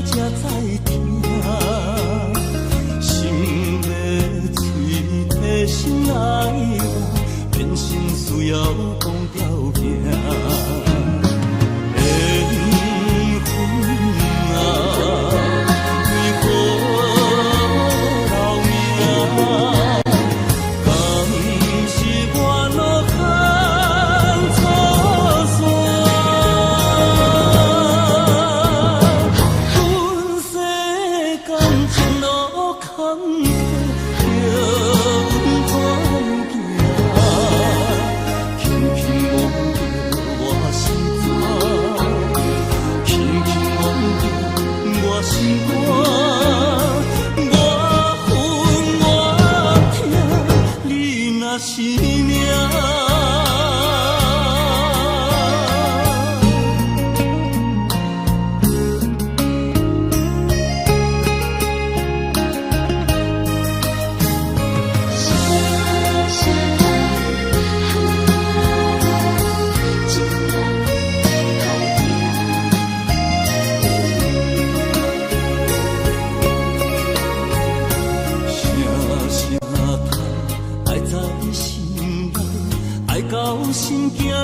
才知听，心要嘴提心爱我，变成需要讲条行。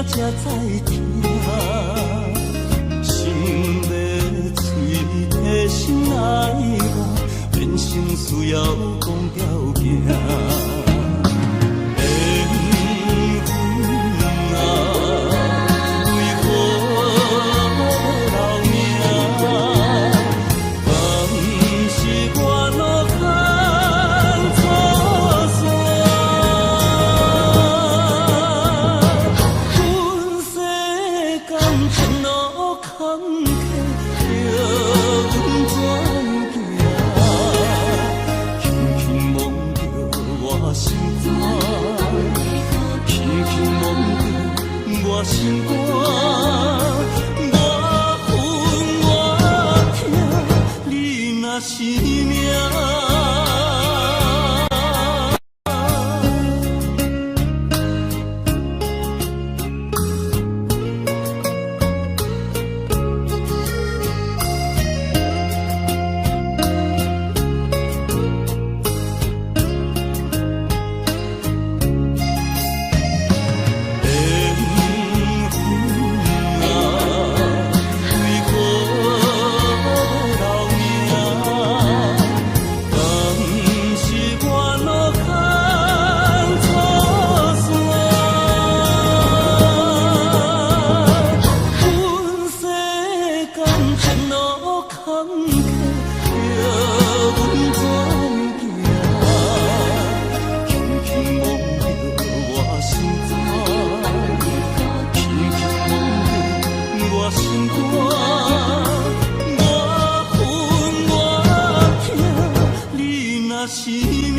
才知听，心要嘴提心爱我，变成需要讲条行。心肝，我分我听，你若是命。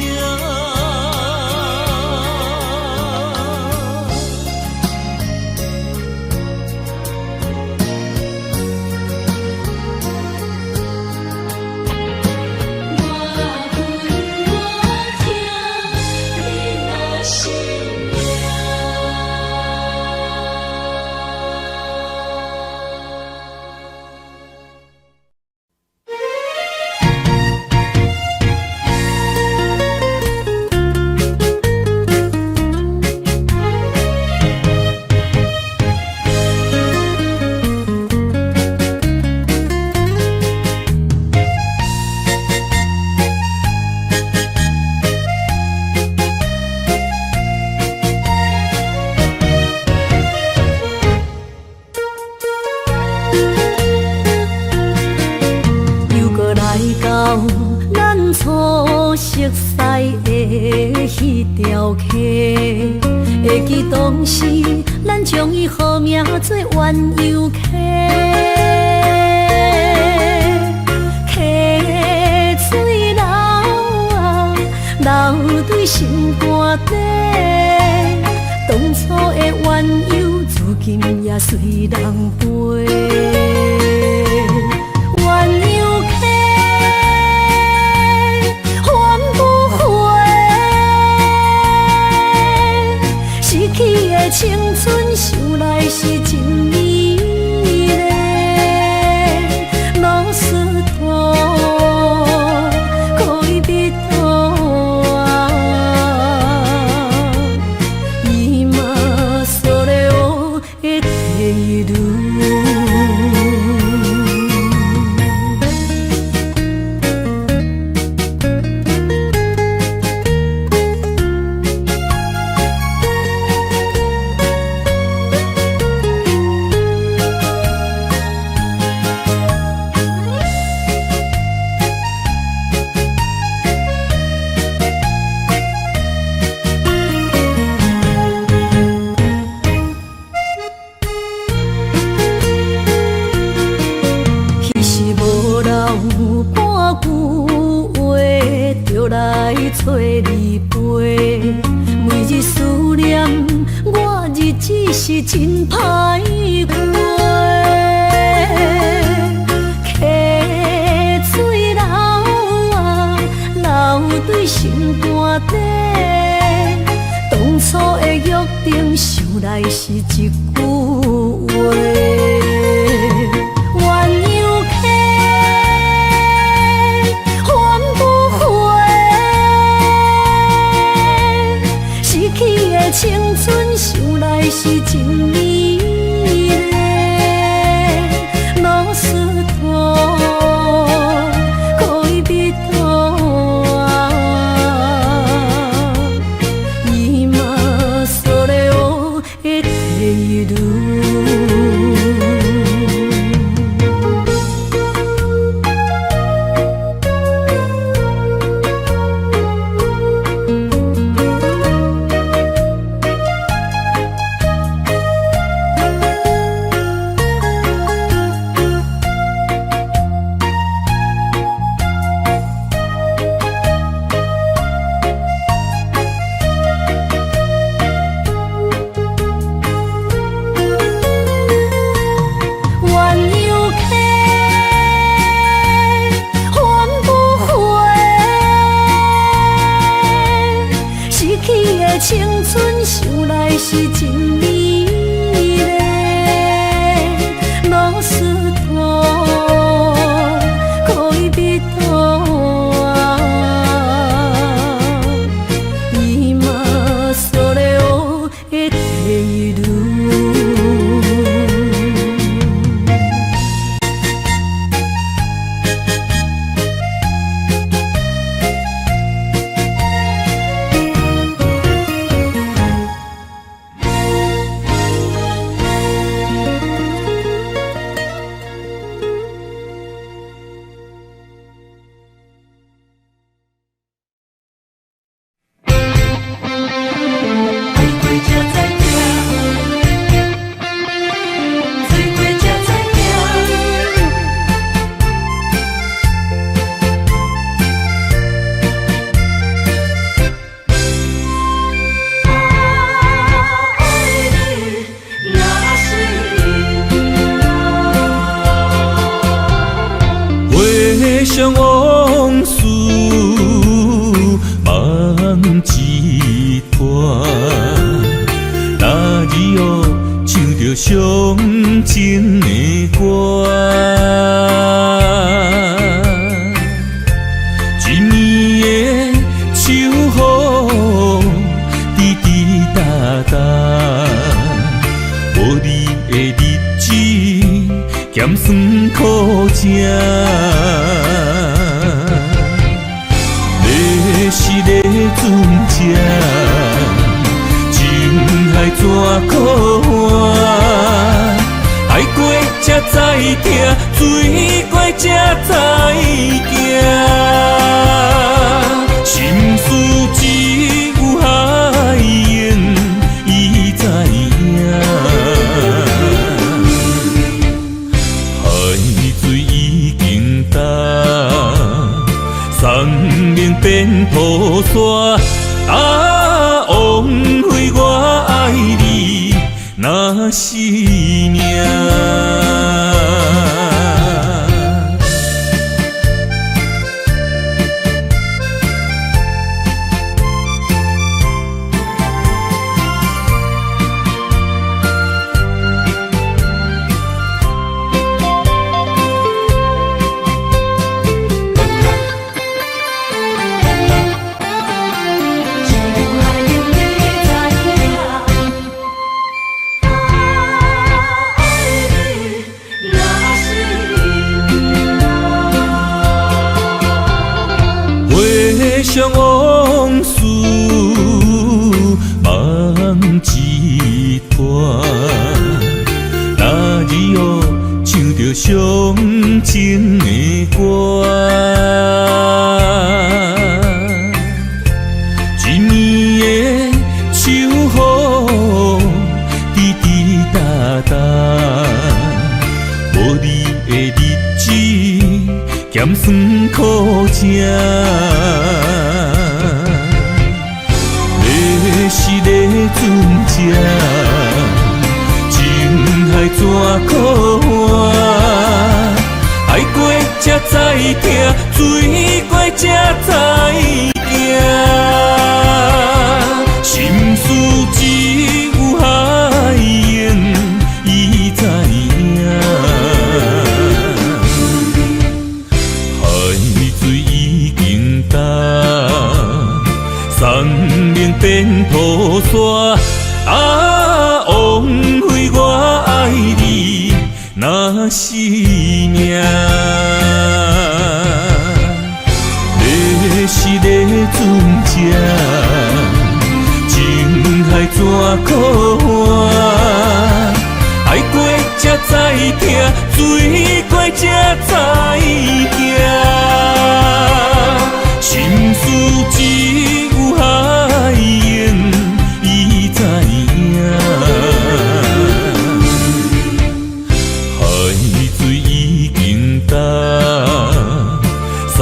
会记当时，咱将伊号名做鸳鸯溪，溪水流啊，流对心肝底。当初的鸳鸯，至今也随人陪。鸳鸯溪。 去的青春想来是真美丽，老师大顶想来是一句话。鸳鸯客，换不回，失去的青春想来是真美丽，老师徒恋蜜途啊，今それを得ている。青春想来是真美丽，老师徒恋蜜途啊，今それを得ている。回想往事，梦一段。那日哦，唱着伤情的歌，一年的秋雨滴滴答答，无你的日子咸酸苦涩。是个船只，情海怎可换？海过才知听，水过才知行。心事只有海燕伊知影，海水已经干。送命变雨伞，枉费我爱你那是命。回想往事，梦一段。那日哦，唱着伤情的歌，一年的秋雨滴滴答答，无你的日子咸酸苦涩。是个船只，情海怎可换？海过才知听，水过才知行。心事只菩萨。啊，枉费我爱你那是命。你是咧船只，情海怎可换？爱过才知疼，水过才知行。心事只有海燕伊知影，海水已经干，送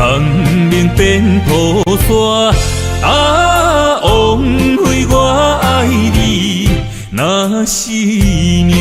命变菩萨。啊，枉费我爱你那是命。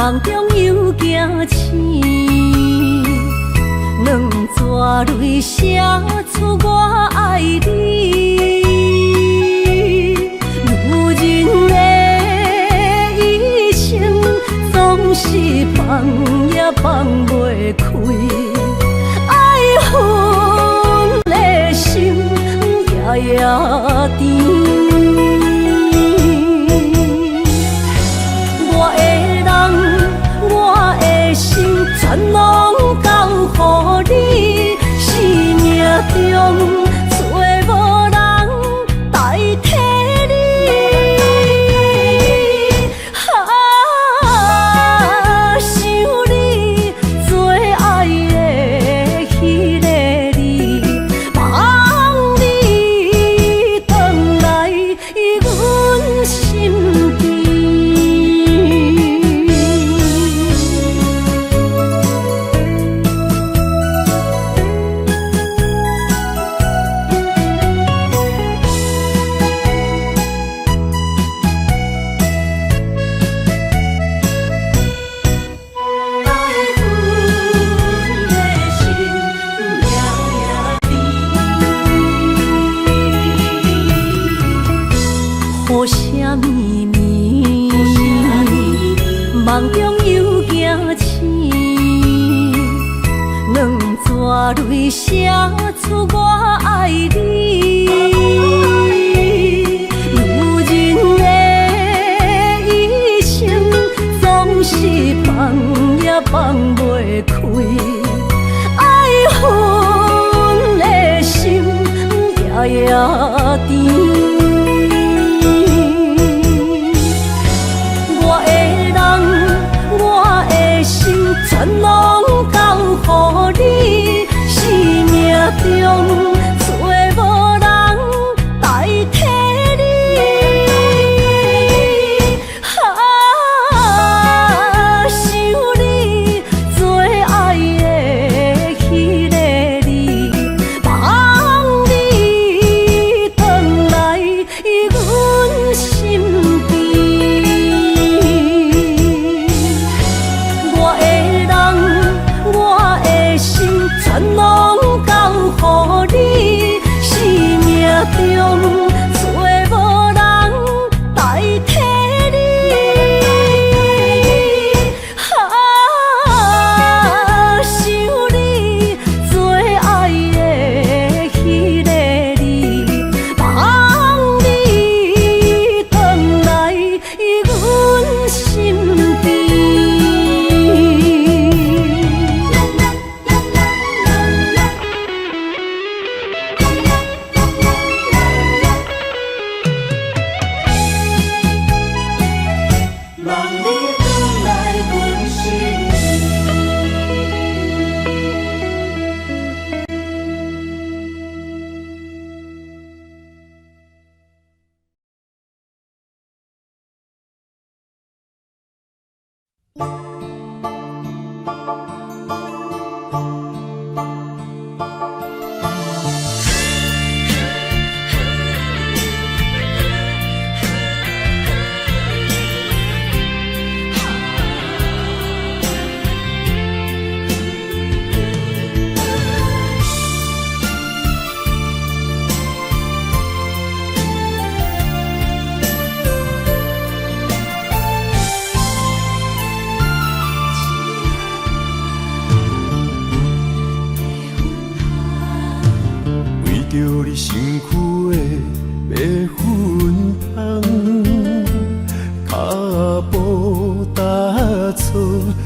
梦中又惊醒，两纸泪写出我爱你。女人的一生总是放也放袂开，爱恨的心夜夜甜。全拢交予你，生命中找无人代替你。想你最爱的迄个你，望你回来阮心间。梦中又惊醒，两纸泪写出我爱你。女人的一生总是放也放袂开，爱恨的心夜夜甜。全拢交予你，生命中找无人代替你。想你最爱的迄个你，望你回来阮心间。全拢交予你，生命中找无人代替你。想你最爱的迄个你，望你回来阮心间。着你身躯的白粉红，脚步踏错，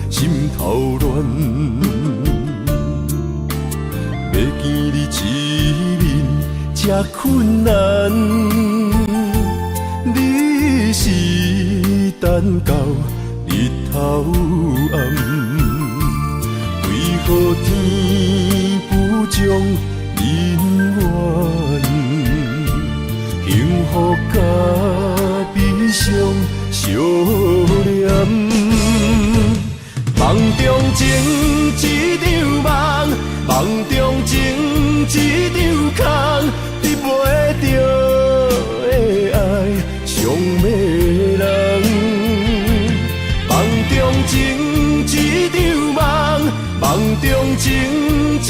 心头乱。要见你一面这困难，你是等到日头暗，为何天不将？人怨，幸福甲悲伤相连。梦中情一场梦，梦中情一场空，得袂着的爱上迷人。梦中情。中情一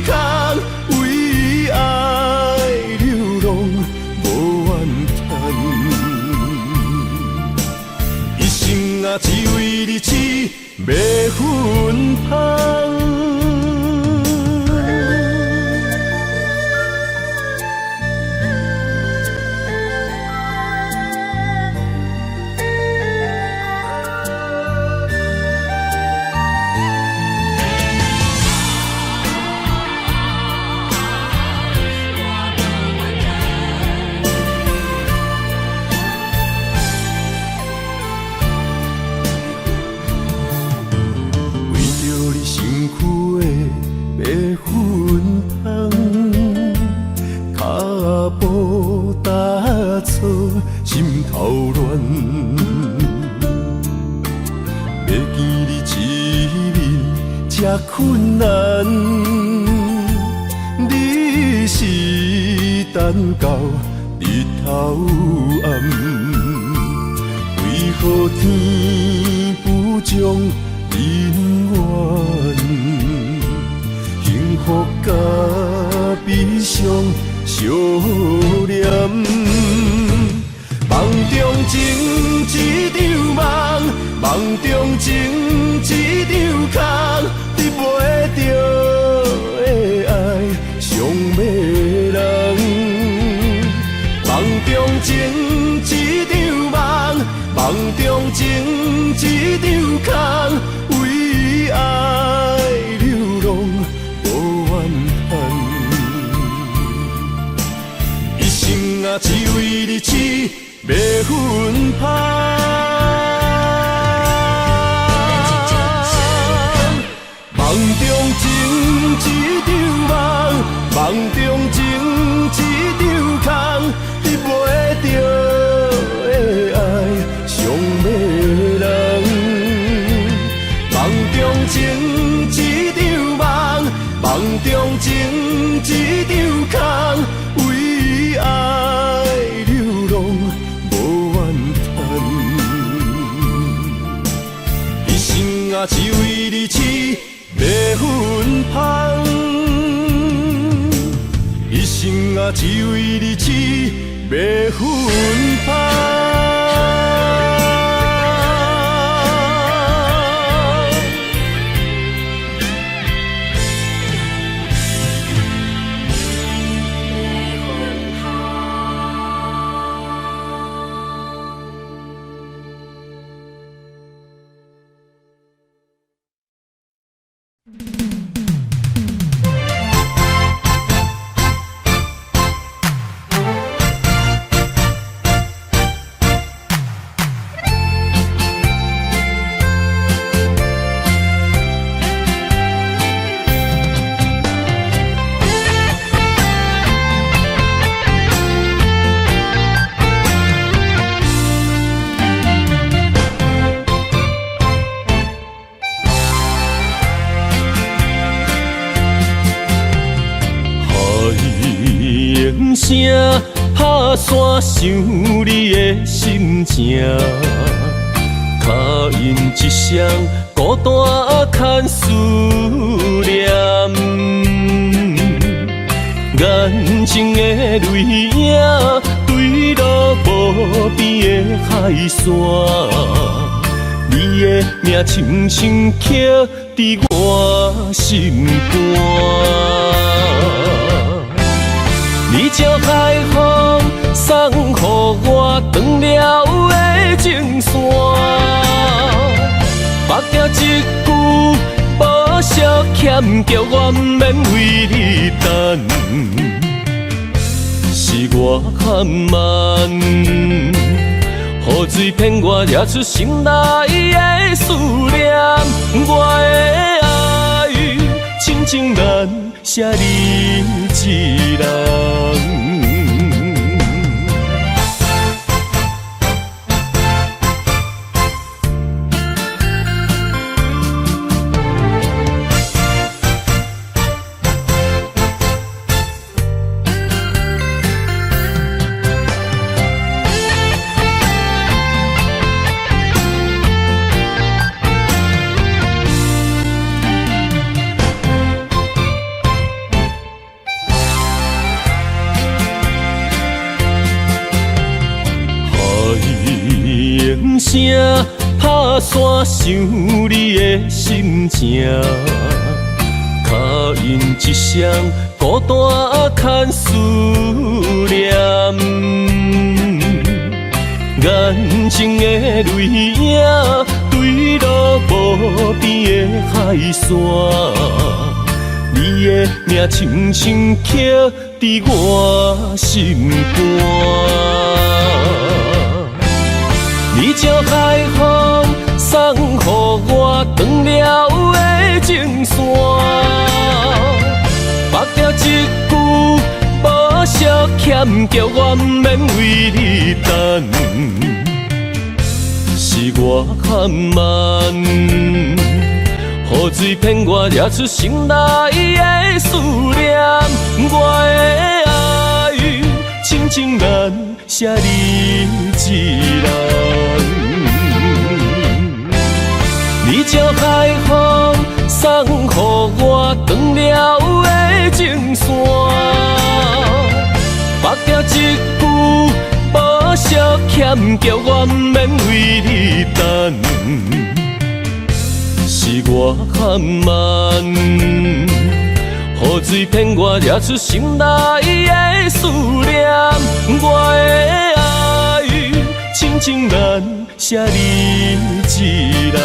场空，为爱流浪无怨叹，一生啊只为你痴，袂分芳。心头乱，要见你一面这困难，你是等到日头暗，为何天不将人怨？幸福甲悲伤相连。梦中情一场梦，梦中情一场空，得袂着的爱上迷人。梦中情一场梦，梦中情一场空，为爱流浪无怨叹，一生啊只为你痴。袂分芳，梦中情一场梦，梦中情一场空，得袂着的爱上迷人。梦中情一场梦，梦中情一场空，为爱流浪。啊，只为你痴，袂分芳。一生啊，只为你痴，袂分芳。声拍散想你的心情，脚印一双孤单牵思念，眼睛的泪影对落无边的海线，你的名深深刻伫我心肝。你借海风送予我断了的情线，目镜一句保守欠，叫我不免为你等，是我含慢，雨水骗我惹出心内的思念，我的爱深情难舍你一人。声打散想你的心情，脚印一双孤单牵思念，眼睛的泪影对落无边的海线，你的名轻轻刻伫我心肝。你将海风送予我断了的情线，绑了一句无惜欠，叫我不免为你等。是我含慢，雨水骗我惹出心内的思念。我的爱，深情难舍你一人。你将海风送予我断了的情线，绑了一句无惜欠，叫我不免为你等。是我含慢，雨水骗我惹出心内的思念。我的爱，深情难舍你一人。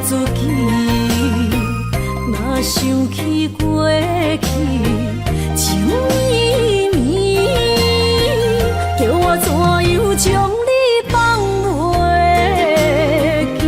自己，若想起过去，情绵绵，叫我怎样将你放袂记？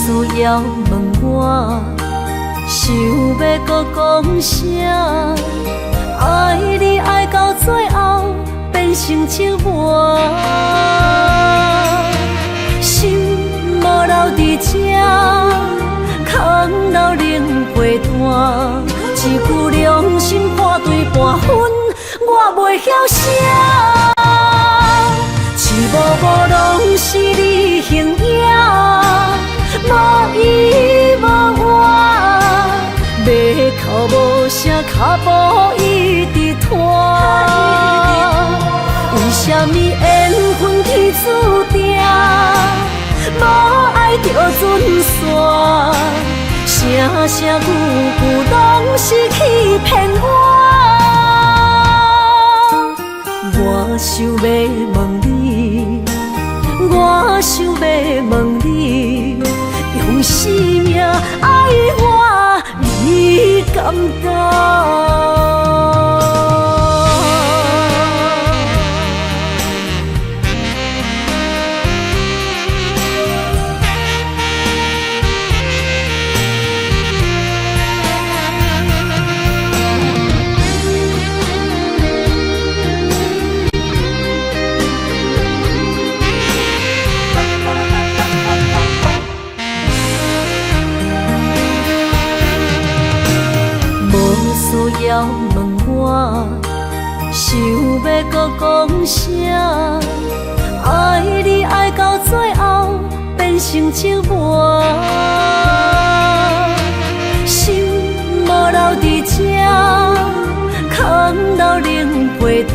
需要问我，想要搁讲啥？爱你爱到最后变成寂寞，心无留伫这，空留冷陪伴。一句良心半对半分，我袂晓写。一幕幕拢是你形影。无依无我，要哭无声，脚步一直拖。为什么缘分天注定，无爱就准线？声声句句拢是欺骗我。我想要问你，我想要问你。用生命爱我，你敢讲？需要问我，想要搁讲啥？爱你爱到最后变成寂寞，心无留伫这，空留冷陪伴。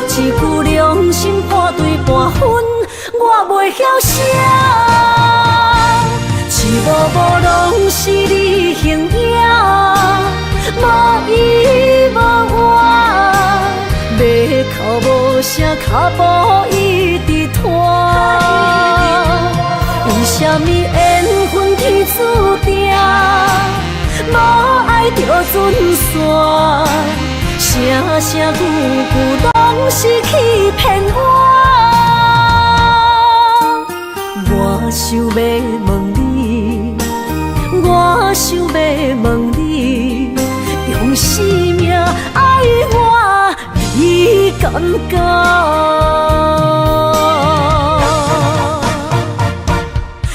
一句良心半对半分，我袂晓写。一幕幕拢是你形影。无依无我，要哭无声，脚步一直拖。为什么缘分天注定，无爱就准线？声声句句拢是欺骗我。我想要问你，我想要问你。用生命爱我，你敢讲？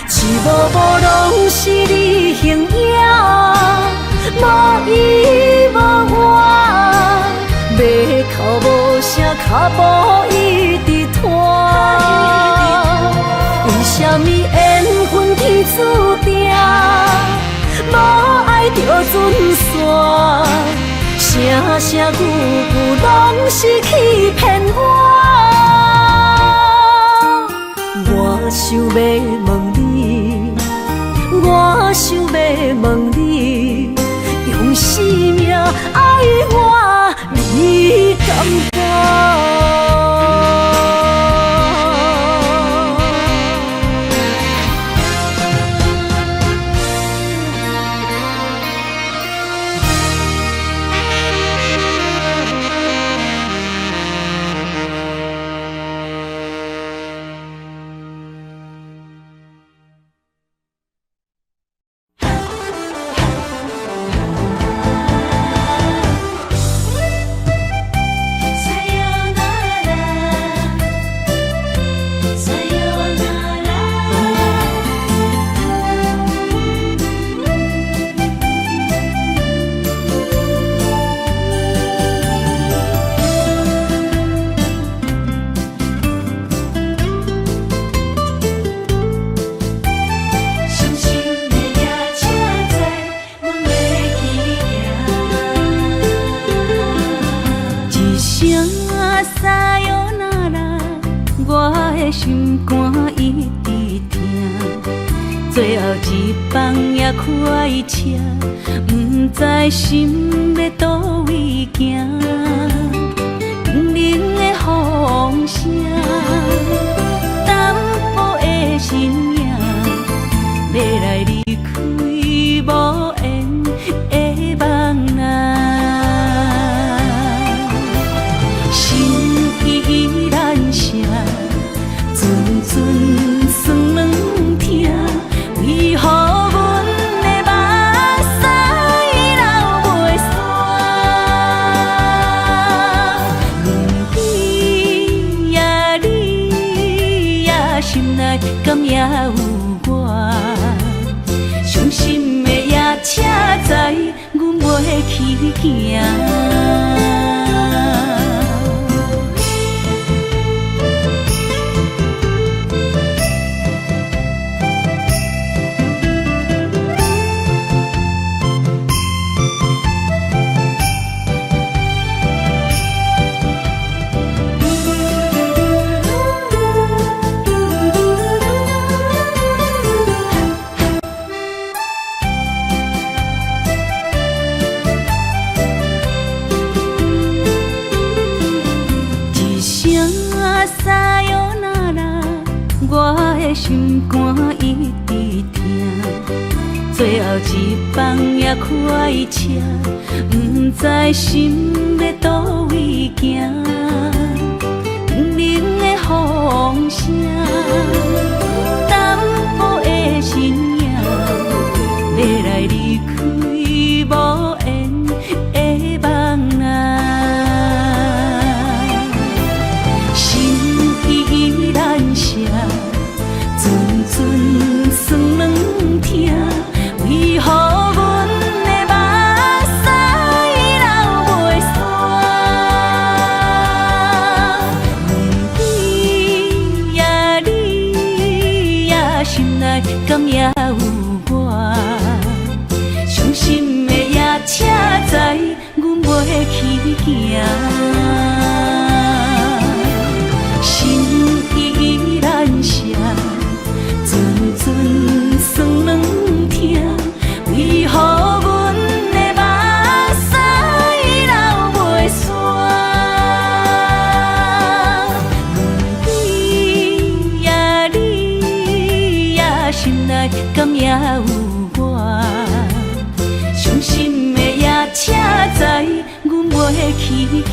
一幕幕拢是你形影，无依无我，要哭无声，脚步一直拖。为什么缘分天注定，无爱就准线？声声句句拢是欺骗我。我想要问你，我想要问你，用生命爱我，你敢讲？放也开车，不知心要倒位行。冷冷的风声，淡薄的身影，要来离开无缘的梦啊。心依然声，阵阵酸软疼，为何阮的目屎流袂煞？问你呀，你呀，心内敢也有我？伤心的夜车载，阮袂去行。心肝一直疼，最后一放也开车，不知心要倒位行。冷冷的风声，淡薄的身影，要来离开无缘的梦啊。心依然声。阵阵酸软疼，为何阮的目屎流袂煞？问你呀，你呀，心内敢也有我？伤心的夜车载，阮袂去行。心依然声。阵阵酸软疼，为何阮的目屎流袂煞？问你呀，你呀，心内敢也有我？伤心的夜车载，阮袂去行。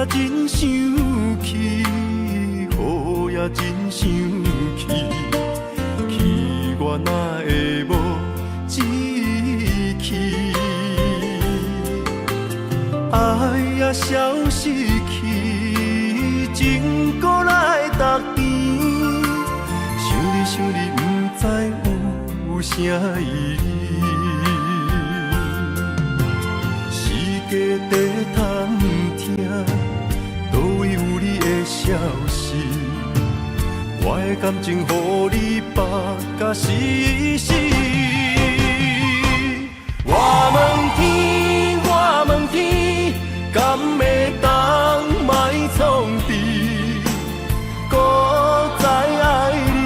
真生气，雨也真生气，气我哪会无志气？爱也消失去，情搁来逐甜，想你不知有啥意义，世界在探听。倒位有你的消息？我的感情，予你绑甲死死。我问天，我问天，敢会当莫创治？搁再爱你，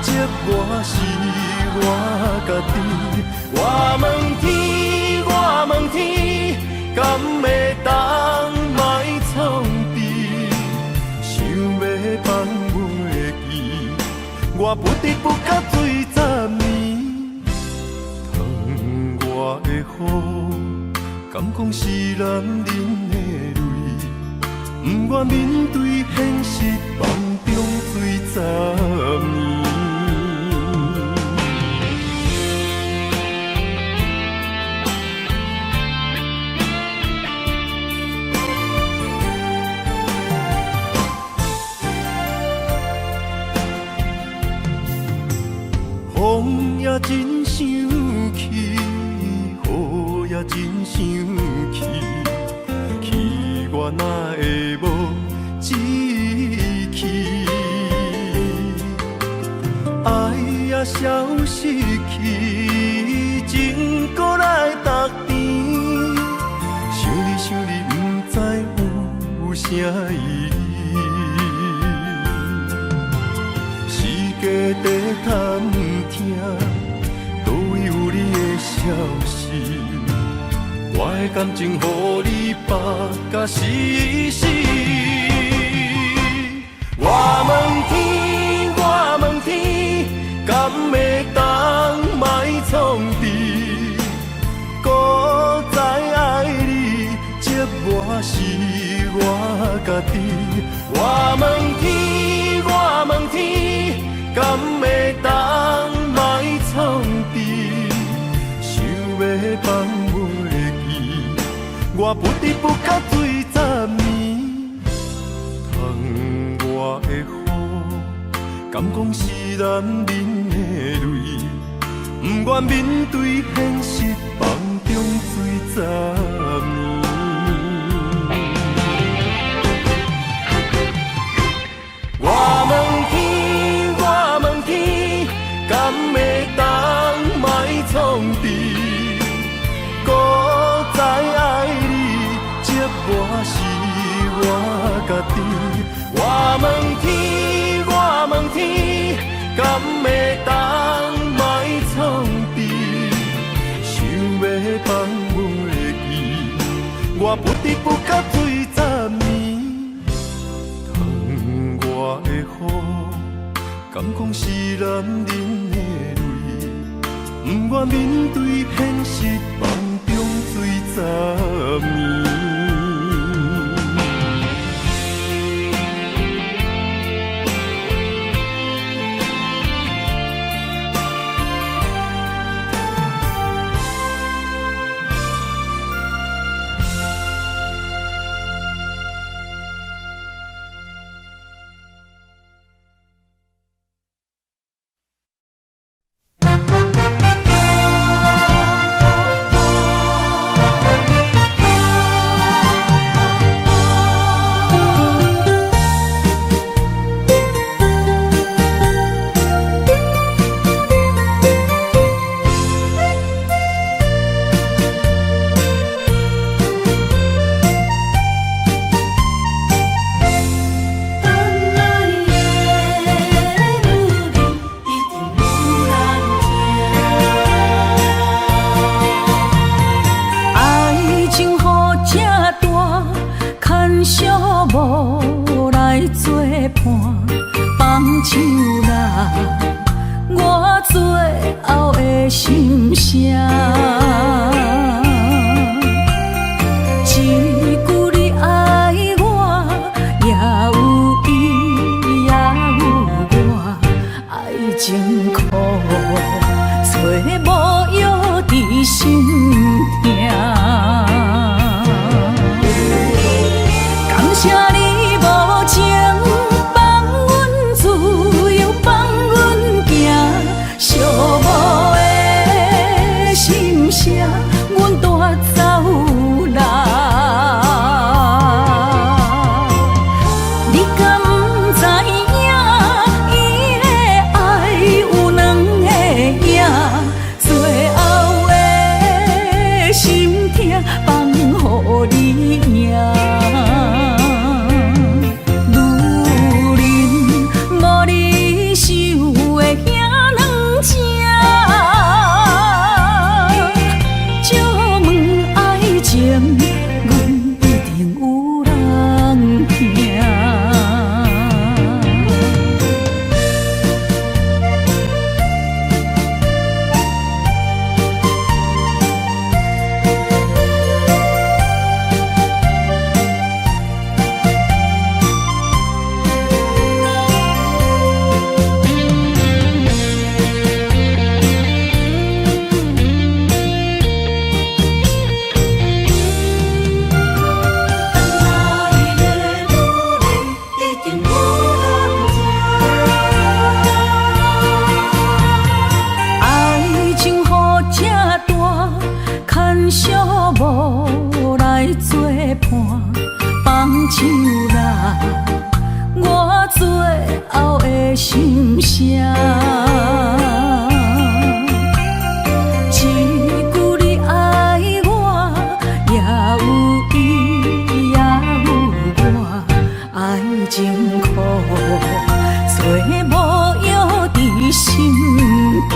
责我是我家己。我问天，我问天，敢会当莫创治？放袂记，我不得不甲水10年。窗外的雨，敢讲是男人的泪？愿面对现实，梦中醉10年。风也真生气，雨也真生气，气我哪会无志气？爱也消失去，情搁来逐甜。想你，不知有啥意义。世界在探听，倒位有你的消息？我的感情，予你绑甲死死。我问天，我问天，敢会当莫创治？搁再爱你，接我是我家己。我问天，我问天，敢会当莫创治？想要放袂记，我不得不甲醉10年。窗外的雨，敢讲是男人的泪？不愿面对现实，梦中醉10年。我问天，我问天，敢会当莫创治？搁再爱你，接我是我家己。我问天，我问天，敢会当莫创治？想要放袂记，我不得不甲醉10年。窗外的雨，敢讲是男人的泪？不愿面对现实，梦中醉10年。阮我最后的心声。一句你爱我，也有伊，也有我，爱情苦，做无药伫心境。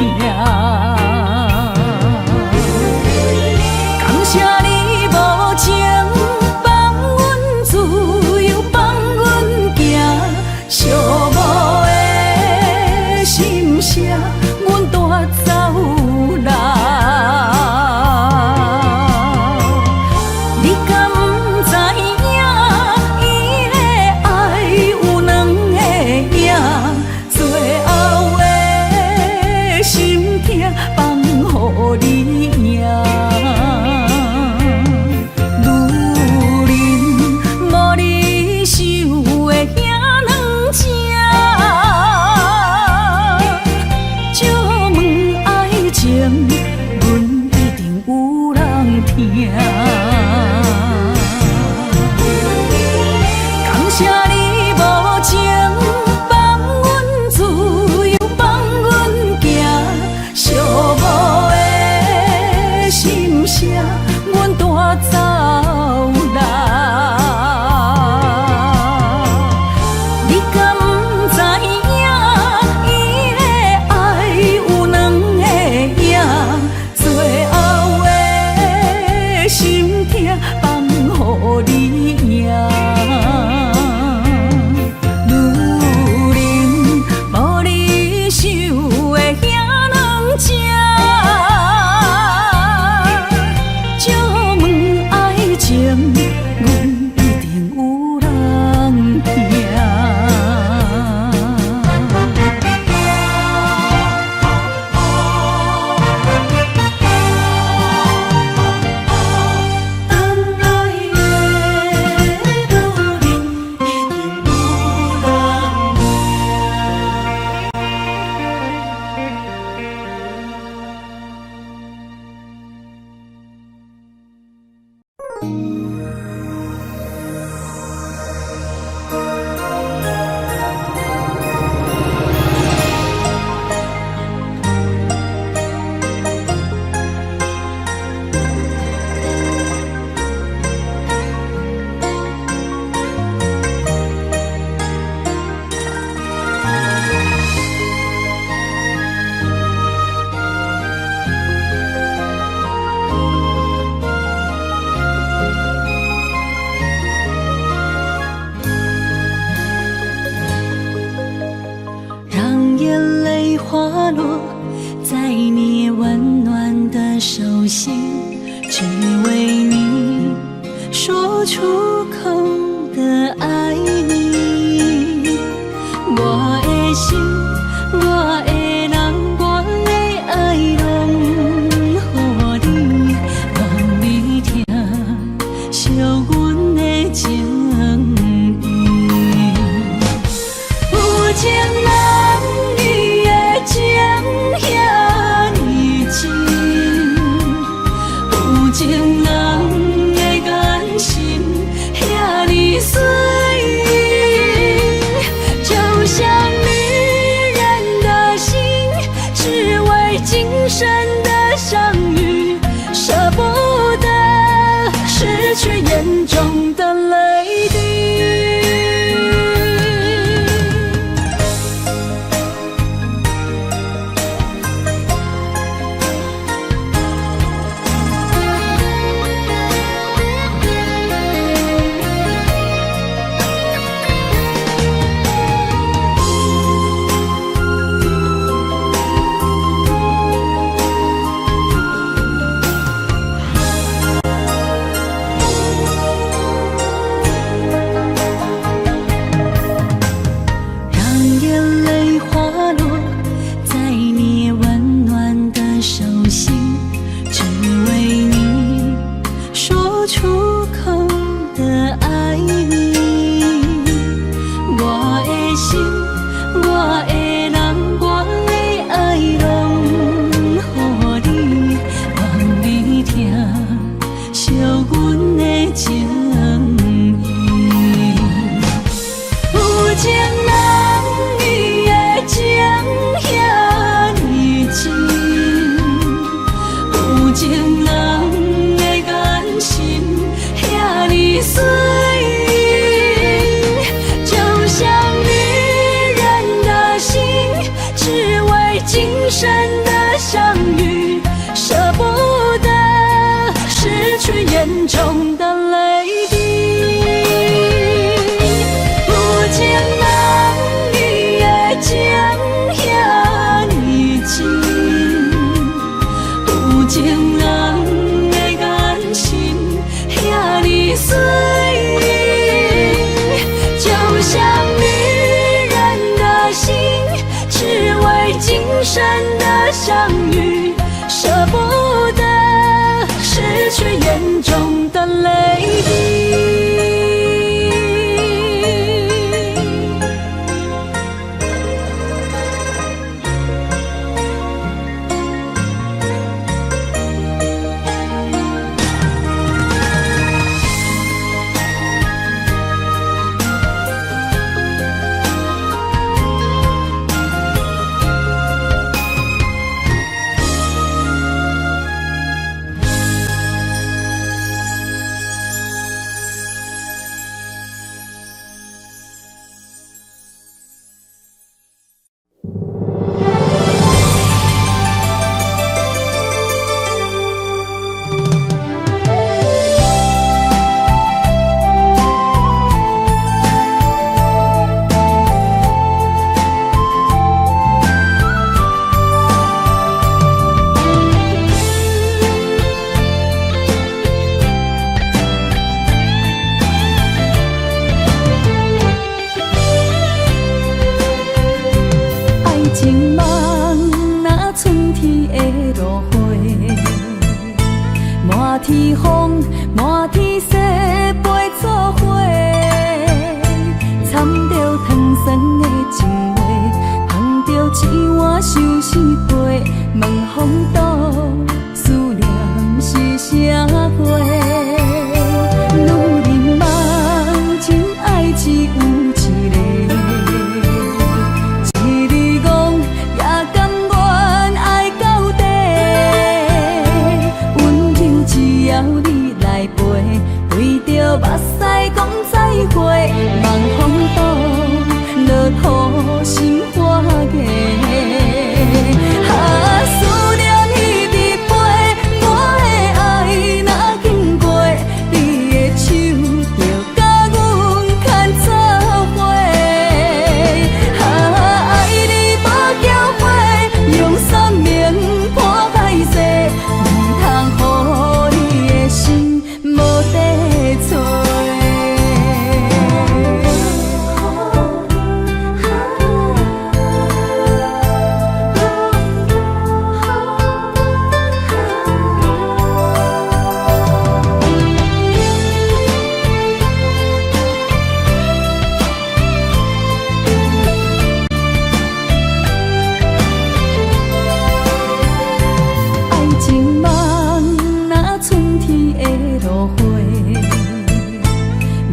感谢你无情放阮自由，放阮行，寂寞的心声，阮带走人。你敢不知影，伊的爱有两个影，最后的心痛放予你赢。感谢你无情放阮自由，放阮行，寂寞的心声，阮带走人。你敢不知影，伊的爱有两个影，最后的心痛放予你赢。情梦若春天的落花，满天风，满天雪，陪作伙，掺着糖酸的情话，捧着一碗相思杯，问风岛思念是啥货？女人梦真爱只有一个，一日戆也甘愿爱到底，温柔只要你来陪，对着目屎讲再会，望风岛落雨心花芽。思念一直飞，我的爱若经过，你的手就甲阮牵做伙。爱你无缴费，用生命破海誓，唔通予你的心无地找。爱情梦若春天的落花，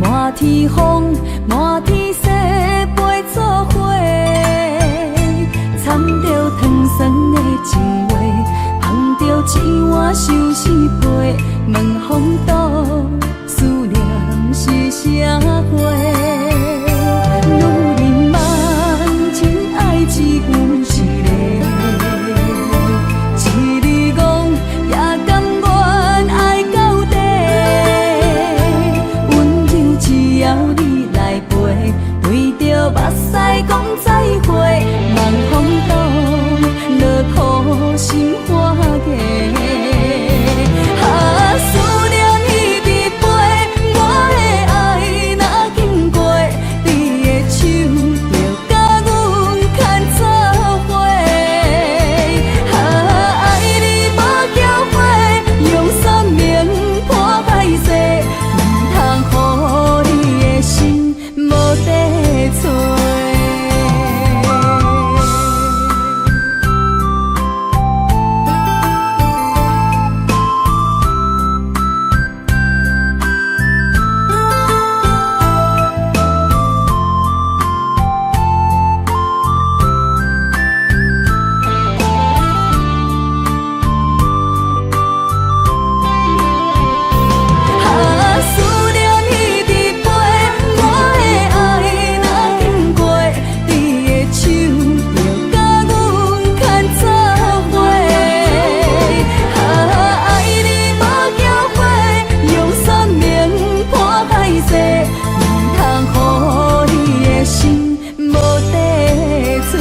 满天风，满天雪，陪作伙，掺着糖酸的情话，捧着一碗相思杯，问风岛思念是啥货？女人梦真爱只有一个，一日戆也甘愿爱到底，温柔只要你来陪，对着目屎讲再会，望风岛落雨心花芽。思念一直飞，我的爱若经过，你的手就甲阮牵做伙。爱你无缴费，用生命破海誓，唔通予你的心无地找。思念一直飞，我的爱若经过，你的手就甲阮牵做伙。爱你无缴费，用生命破海誓，唔通予你的心无地找。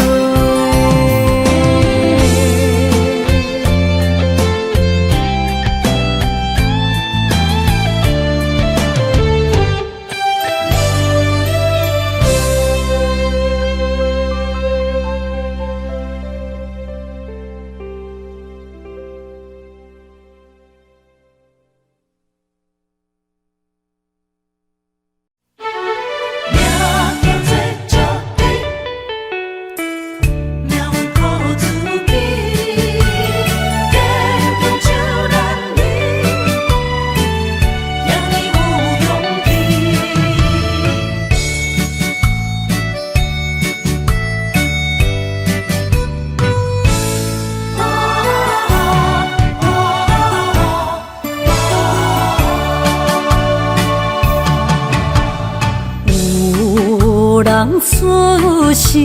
有人出世，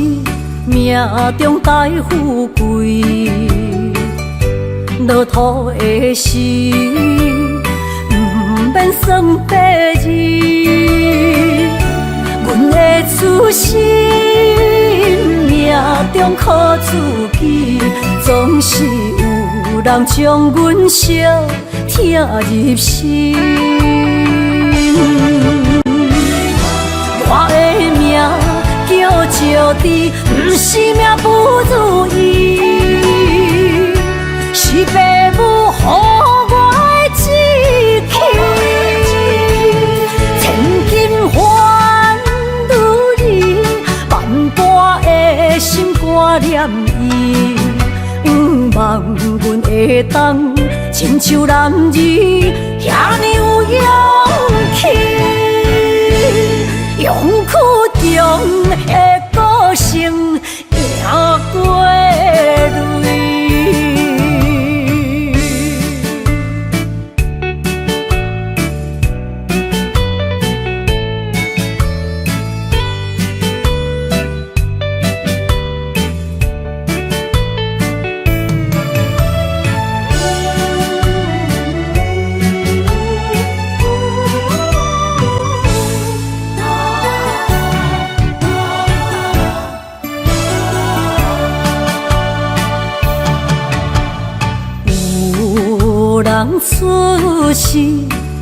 命中带富贵，落土的时，唔免算白字。阮的出身，命中苦自己，总是有人将阮惜疼入心。我的名叫笑的，不是命不如意，是父母予我的志气。千金换如意，万般的心挂念伊。望阮会当亲像男儿遐尼有勇气，勇气中的个性赢过泪。人出世，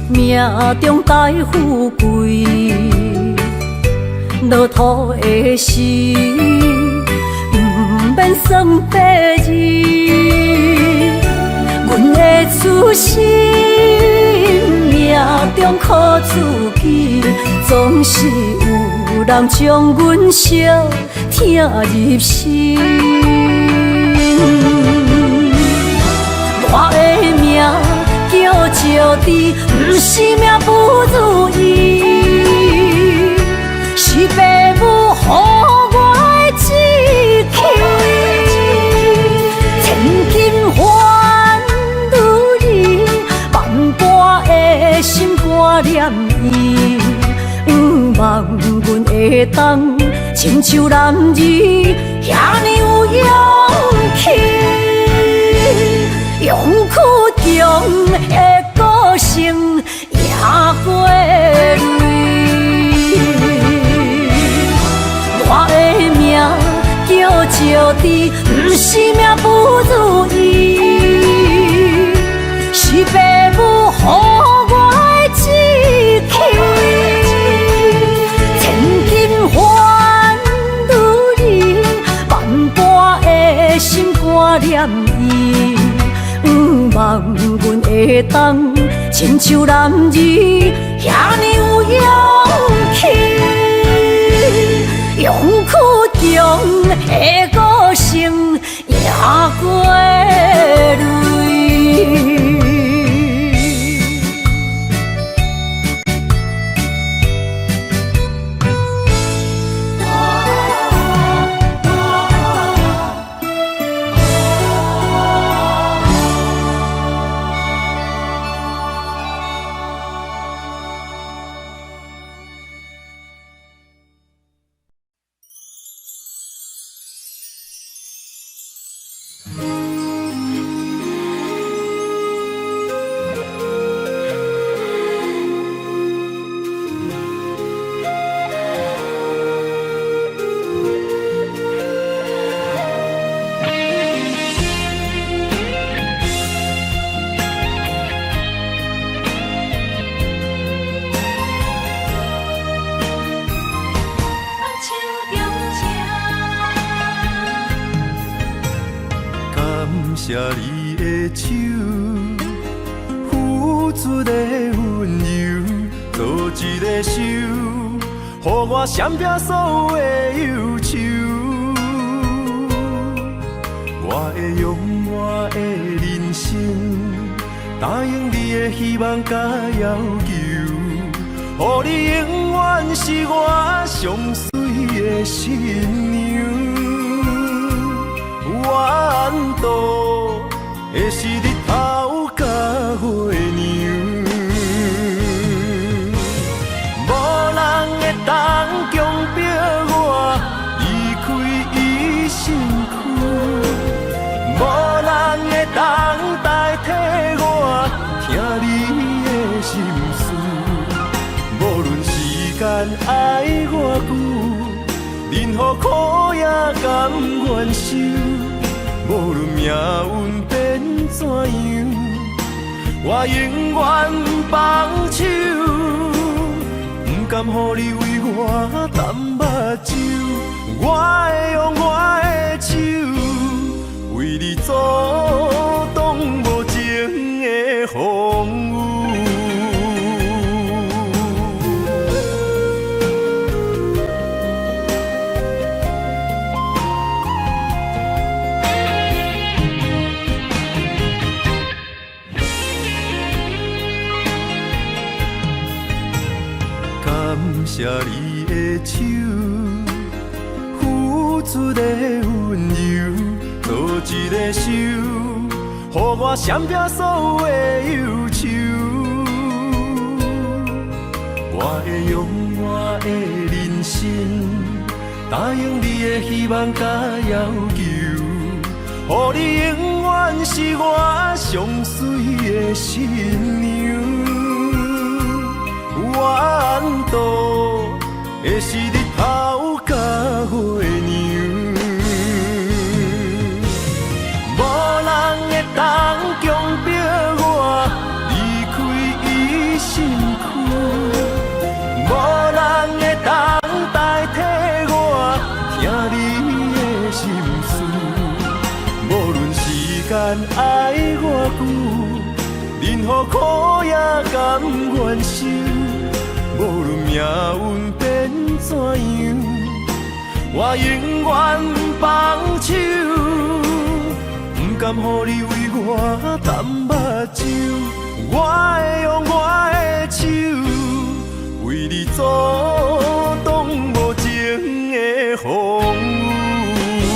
命中带富贵，落土的时，不免算白字。阮的出身，命中靠自己，总是有人将阮惜听入心。我的命叫招娣，不是命不如意，是父母予我的志气。千金换如意，万般的心挂念伊。望阮会当亲像男儿遐尼有勇气。勇气中的个性赢过泪。我的命叫招娣，不是命不如意，是父母予我的志气。千金换如意，万般的心挂念伊。望阮会当亲像男儿遐尼有勇气，勇气中的个性赢过泪。谢你的手，付出的温柔，做一个手，予我闪避所有的忧愁。我会用我的人生，答应你的希望甲要求，予你永远是我上水的新娘。缘途会是日头甲月亮，无人会当强迫我离开伊身躯，无人会当代替我听你的心事。无论时间爱偌久，任何苦也甘愿受。无论命运变怎样，我永远不放手，不甘予你为我澹目睭。我会用我的手为你阻挡无情的风雨。感谢你的手，付出的温柔，做一个手，予我闪避所有的忧愁。我会用我的人生，答应你的希望甲要求，予你永远是我上水的新娘。缘途会是日头甲月亮，无人会当强迫我离开伊身躯，无人会当代替我听你的心事。无论时间爱我久，任何苦也甘愿受。无论命运变怎样，我永远放手，不甘予你为我淡目睭。我会用我的手为你阻挡无情的风雨，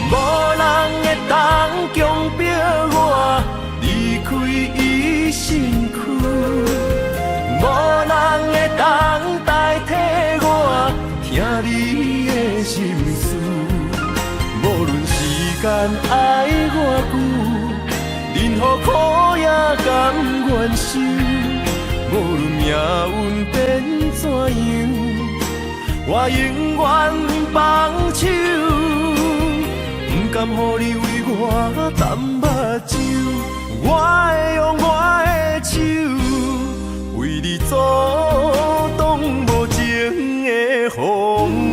无人会当强迫我离开伊身躯。无人会当代替我听你的心事，无论时间爱我久，任何苦也甘愿受。无论命运变怎样，我永远放手，不甘予你为我淡目睭。我会用我的手为你阻挡无情的风雨。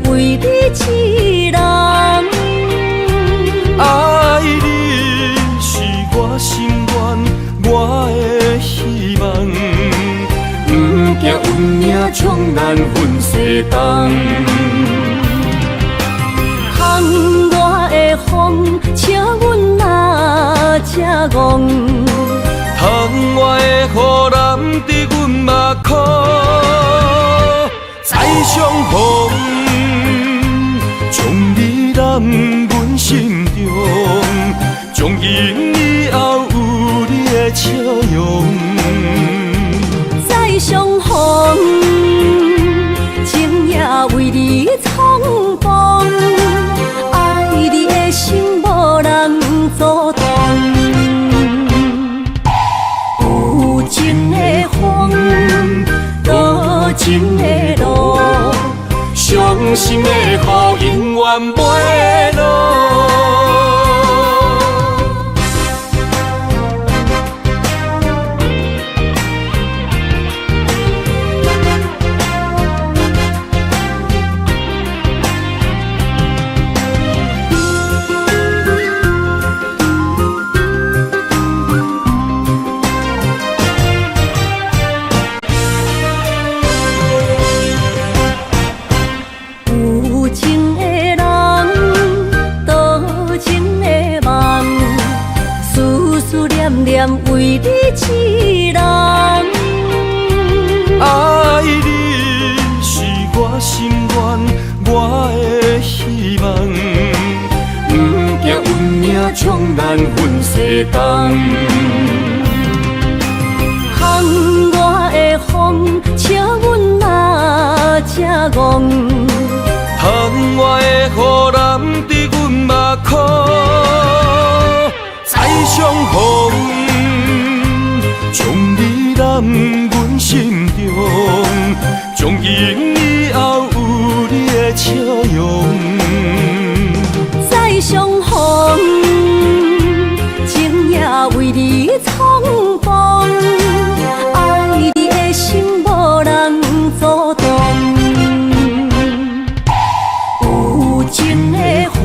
为你痴人，爱你是我心愿，我的希望，不惊运命冲咱分世东。窗外的风，请阮哪只戆？窗外的雨淋伫阮目眶，再相逢。将你揽阮心中，从今以后有你的笑容。再相逢，情也为你冲动，爱你的心无人阻挡。有情的风，多情的路。伤心的雨永远袂落。你一人。爱你是我心愿，我的希望。不惊运命冲咱分世东。风我的风，请阮哪只戆？窗外的雨淋伫阮目眶，再相逢，将你揽阮心中，从今以后有你的笑容。再相逢，情也为你冲动，爱你的心无人阻挡。有情的风，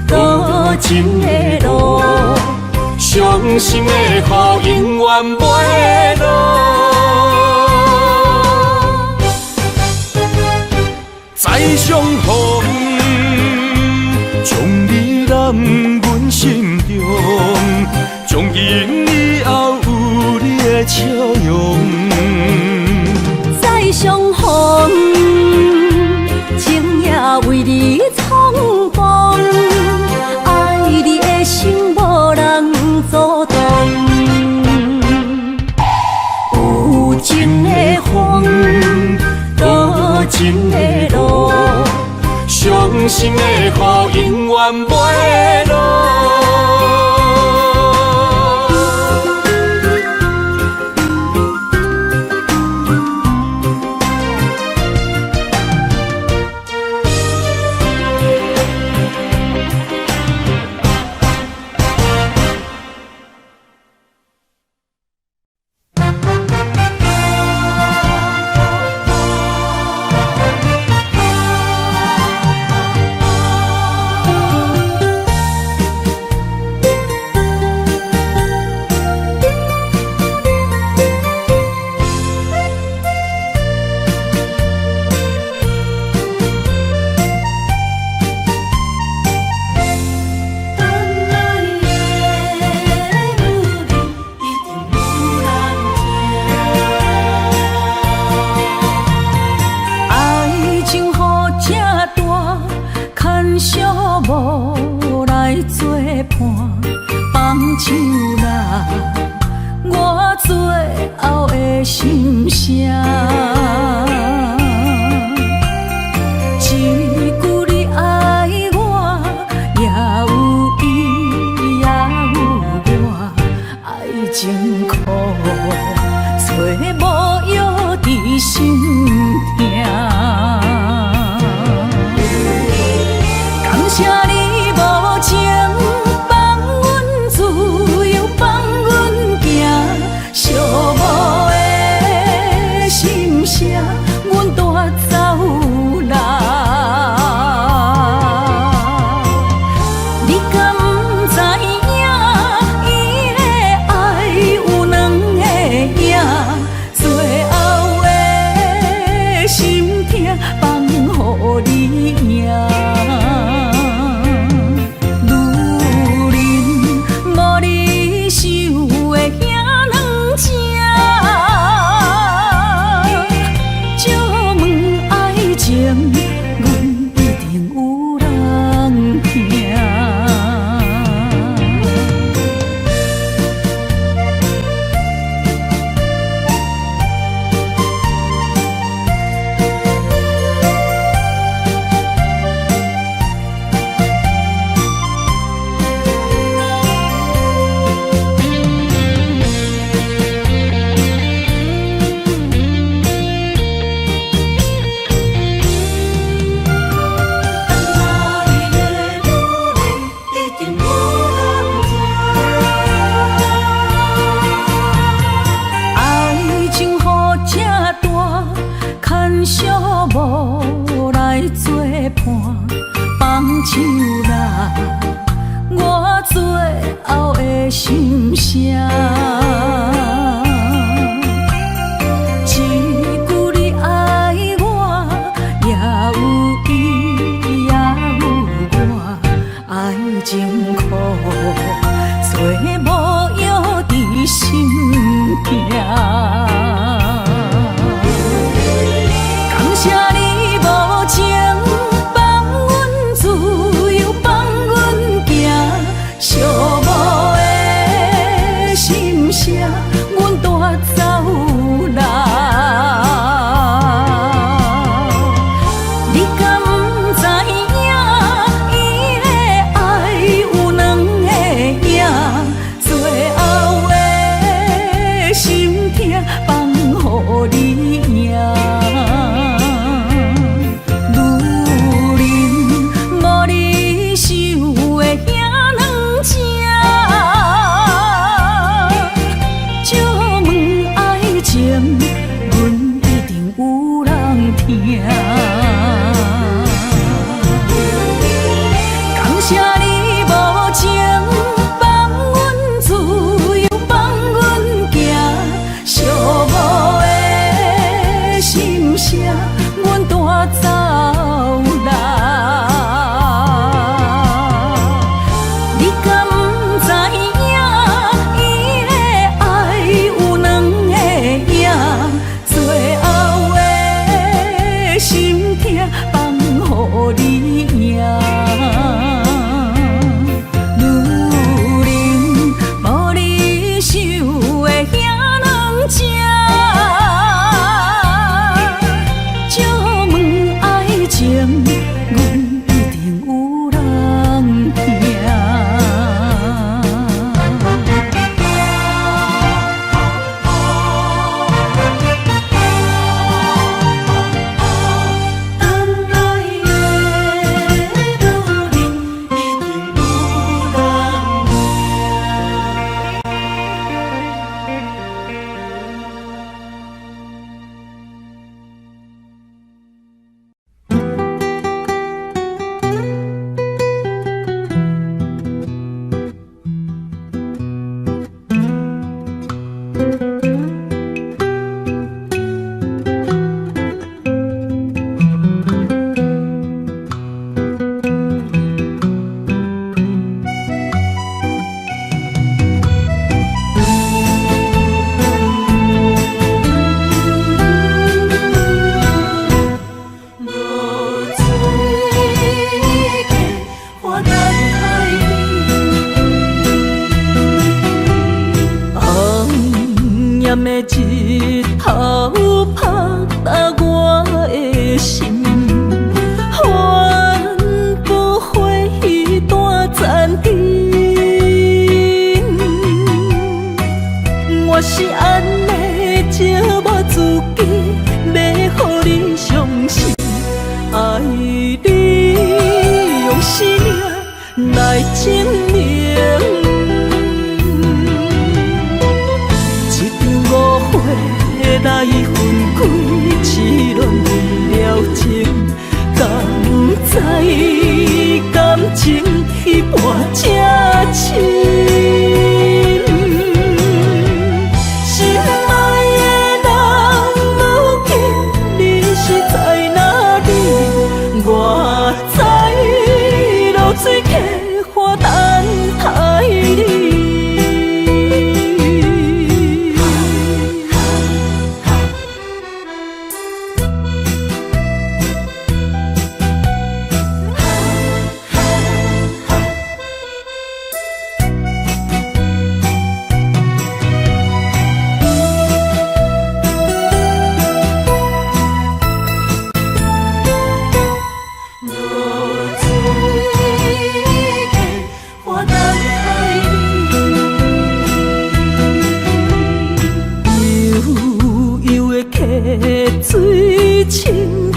多情的路，伤心的雨永远袂落。再相逢，将你揽阮心中，从今以后有你的笑容。再相逢，情也为你冲动，爱你的心无人阻挡。有情的风，多情的路，伤心的雨永远袂落。情苦，找无药治感谢你无情放阮自由，放阮行，寂寞的心声，阮带走人。你敢不知影，伊的爱有两个影，最后的心痛放予你赢。女人无你受的遐软情，借问爱情，阮一定有人听。感谢你无情放阮自由，放阮行，寂寞的心声，阮带走人。你敢不知影，伊的爱有两个影，最后的心痛放予你赢。女人无你受的遐软情，借问爱情，阮一定有人听。等来的女人，一定有人无水客，我等待你。红艳的日头晒打我的心，帆不回大暂停。我是安尼寂寞自己，要予你相信，爱你用生命来证明。一场误会来分开，痴恋为了情，敢知感情彼半才深。心爱的人，如今你是在哪里？我在流水客花等待你。无水客，我等待你。悠悠的溪水，亲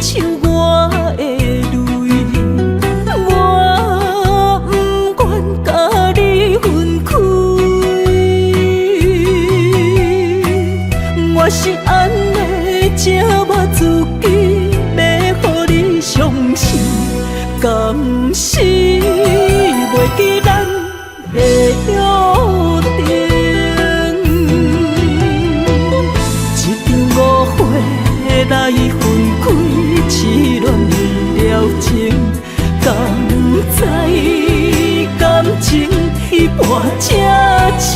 像我的泪，我不愿甲你分开。我是安尼寂寞自己，要予你相信，敢是袂记咱的约定。一场误会来分开，痴恋为了情，敢知感情彼半才深。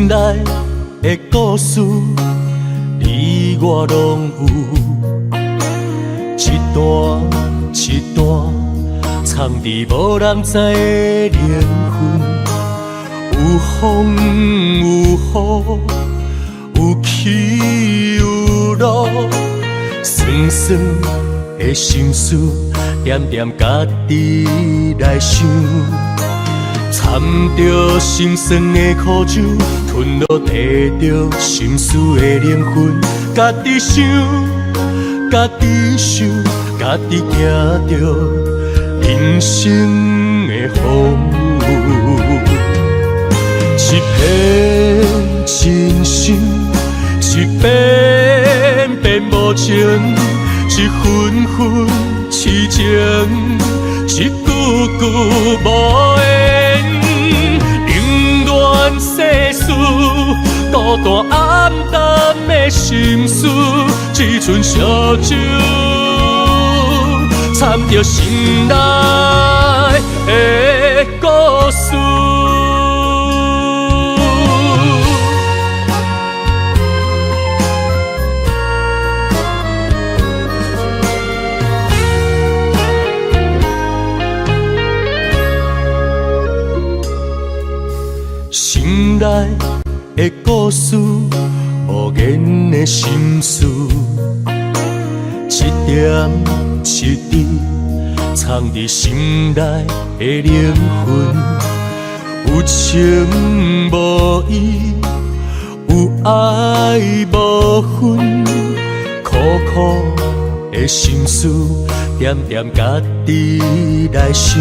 心内的故事，你我拢有，一段一段藏伫无人知的灵魂。有风有雨，有起有落，酸酸的心事，点点家己来想。掺着心酸的苦酒，吞落地着心事的灵魂。家己想，家己想，家己行着人生的风雨。一片真心，一片片无情，一份份痴情，一句句无言。冷暖世事，孤单暗淡的心事，只剩烧酒，掺着心内的故事。心内的故事，无言的心事，一点一滴藏伫心内的灵魂。有情无义，有爱无分，苦苦的心事，点点家己来想。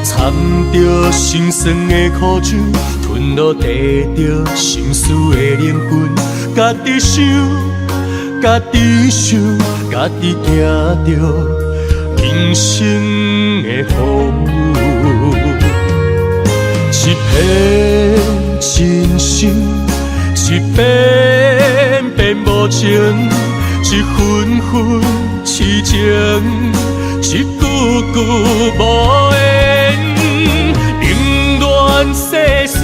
掺着心酸的苦酒，吞落地着心事的灵魂。家己想，家己想，家己行着人生的风雨。一片真心，一片片无情，一份份痴情，一句句无言。冷暖世事，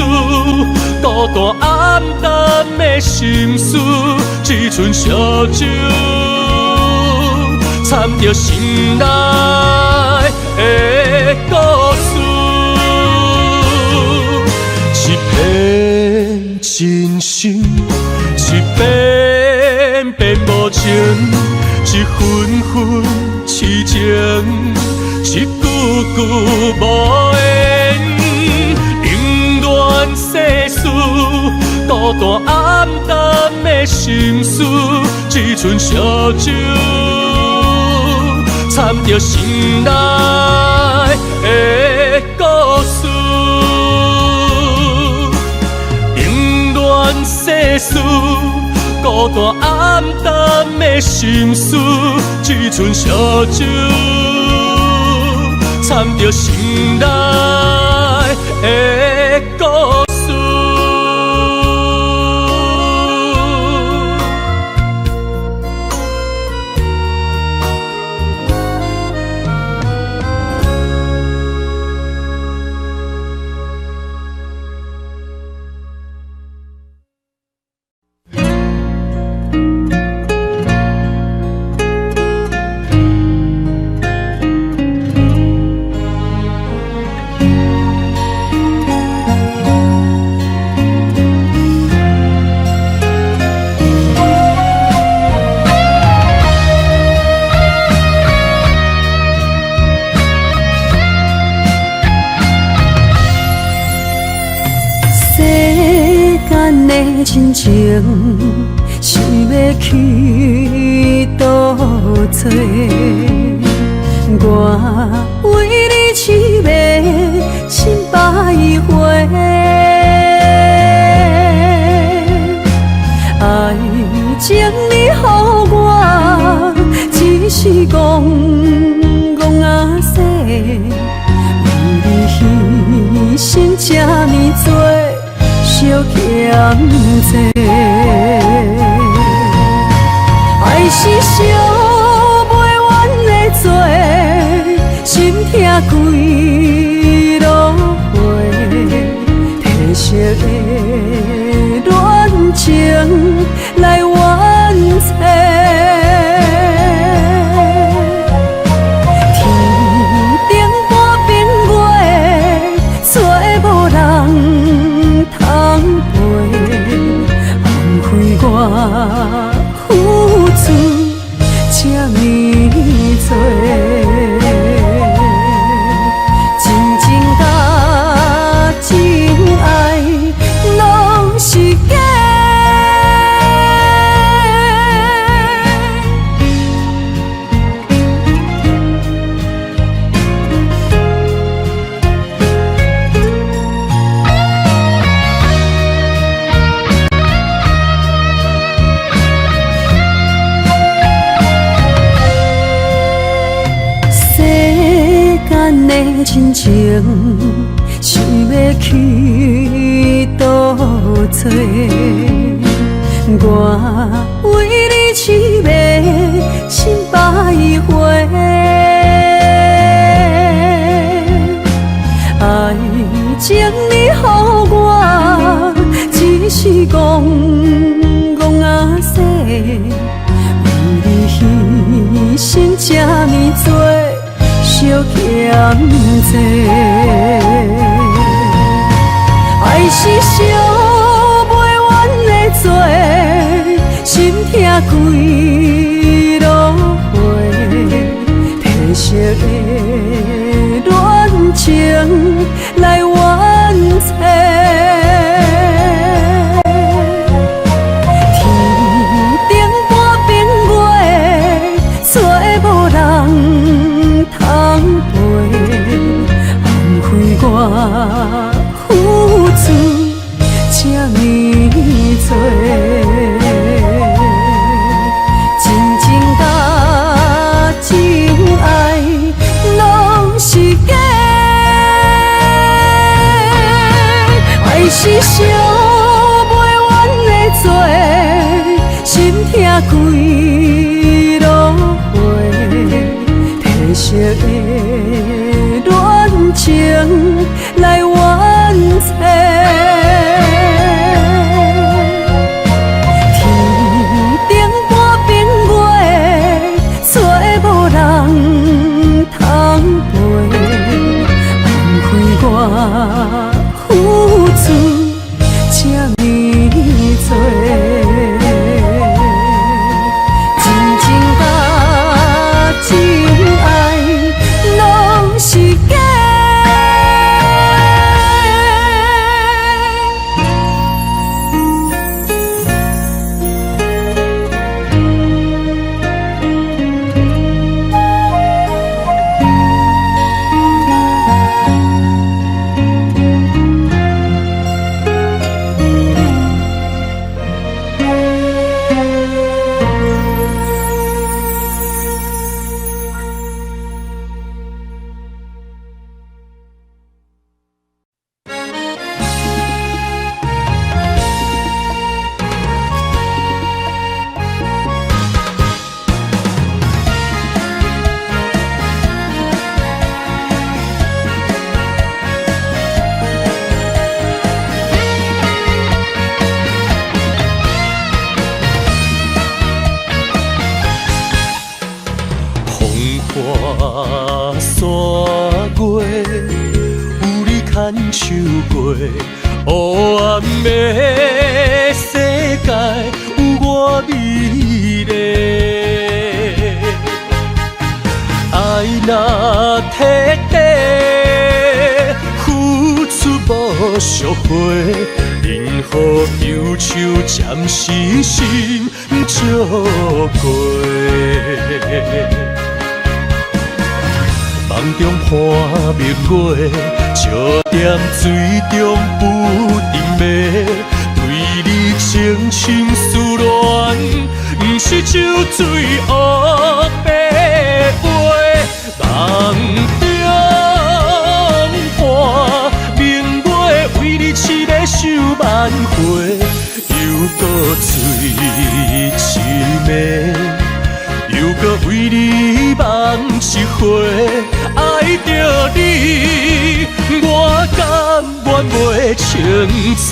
孤单暗淡的心事，只剩烧酒，掺着心内的故事。一片真心，一片片无情，一份份痴情，一句句无言。冷暖世事，孤单暗淡的心事，只剩烧酒，掺着心内的故事。冷暖世事，孤单暗淡的心事，只剩烧酒，掺着心内的故事。亲情想要去倒找，我为你痴迷心百回。爱情你予我，只是戆戆仔细，为你牺牲这呢多。小欠债，爱是烧袂完的罪，心痛几落回，褪色的付出这呢多，真情甲真爱拢是假。的亲情，想要去倒找？我为你痴迷心百回，爱情你予我，只是戆戆啊说，为你牺牲这呢多。小欠债，爱是烧袂完的罪，心痛几落回，褪色的恋情来完结。我付出这呢多，真情甲真爱拢是假，爱是烧袂完的罪，心痛几落回，褪色的恋情来完结，天顶半边月，找无人通陪，枉费我付出这呢多，真情甲真爱拢是假。手过黑暗的世界，有我美丽。爱若彻底，付出无赎回，任何忧愁暂时心照过。梦中看明月，笑踮水中不停迷。对你情深思恋，不是酒醉黑白话。梦中看明月，为你痴迷想万回，又搁醉痴迷。又搁为你梦一回，爱着你，我甘愿袂清醒。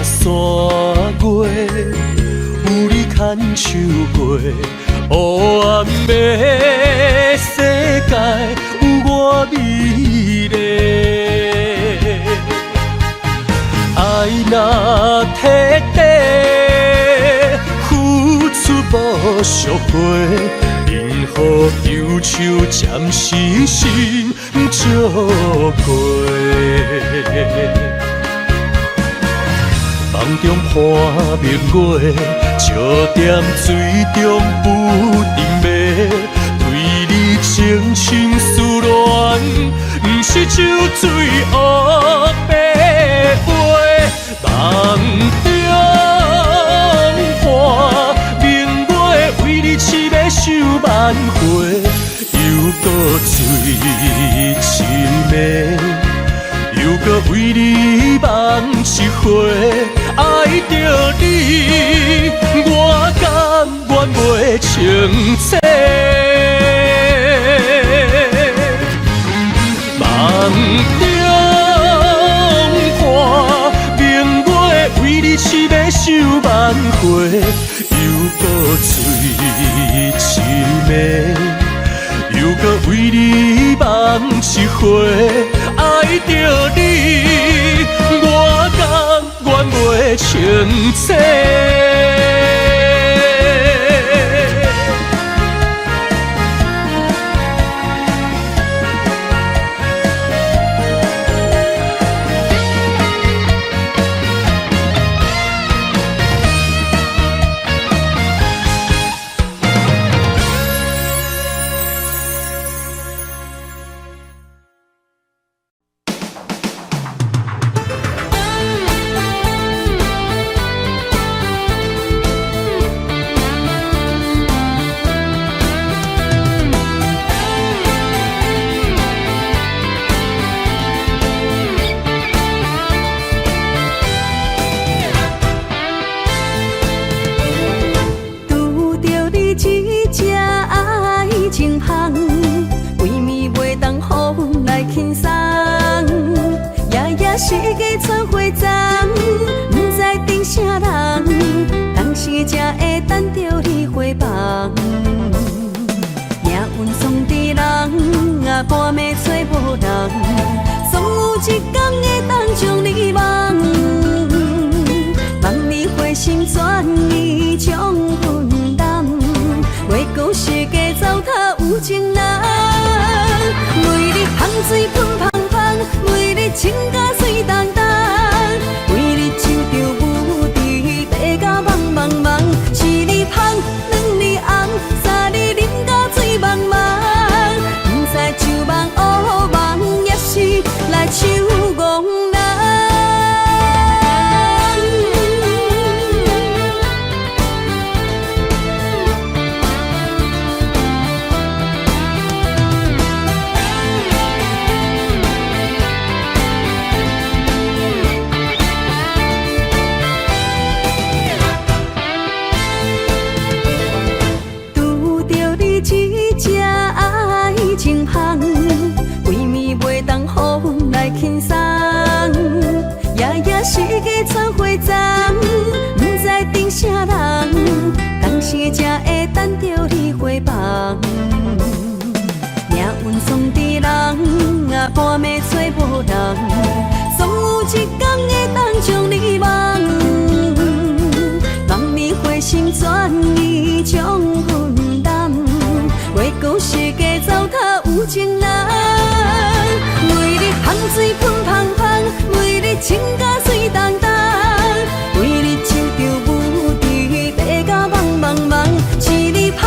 山月，有你牵手过，黑暗的世界有我美丽。爱若彻底，付出无赎回，任何忧愁暂时心照过。梦中伴明月，笑踮水中不停迷，对你情深思恋，不是酒醉黑白花。梦中伴明月，为你痴迷想万回，又搁醉痴迷。又搁为你梦一回，爱着你，我甘愿袂清醒。梦中伴明月，为你痴迷想万回，又搁醉痴迷，又搁为你梦一回。爱着你，我甘愿袂清醒。世界撮花丛，不知等啥人，当时才会等着你回房。命运送的人啊，半暝找无人，总有一天会当将你忘。望你回心转意将分担，袂讲世界糟蹋有情人。为你香水喷香香，为你情甲水重重，为你唱着舞池爬甲茫茫茫，一日香，两日红，三日啉甲醉茫茫，不知酒梦乌梦，也是来唱戆人。世界撮花丛，不知等啥人，当时才会等着你回房。命运送的人啊，半暝找无人，总有一天会当将你忘。望你回心转意将分担，袂讲世界糟蹋有情人。为你香水喷香香，为你情甲水重重，为你唱着舞池爬甲茫茫茫，一日香，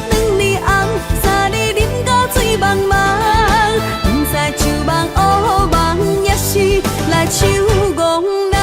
两日红，三日啉甲醉茫茫，不知酒梦乌梦，也是来唱戆人。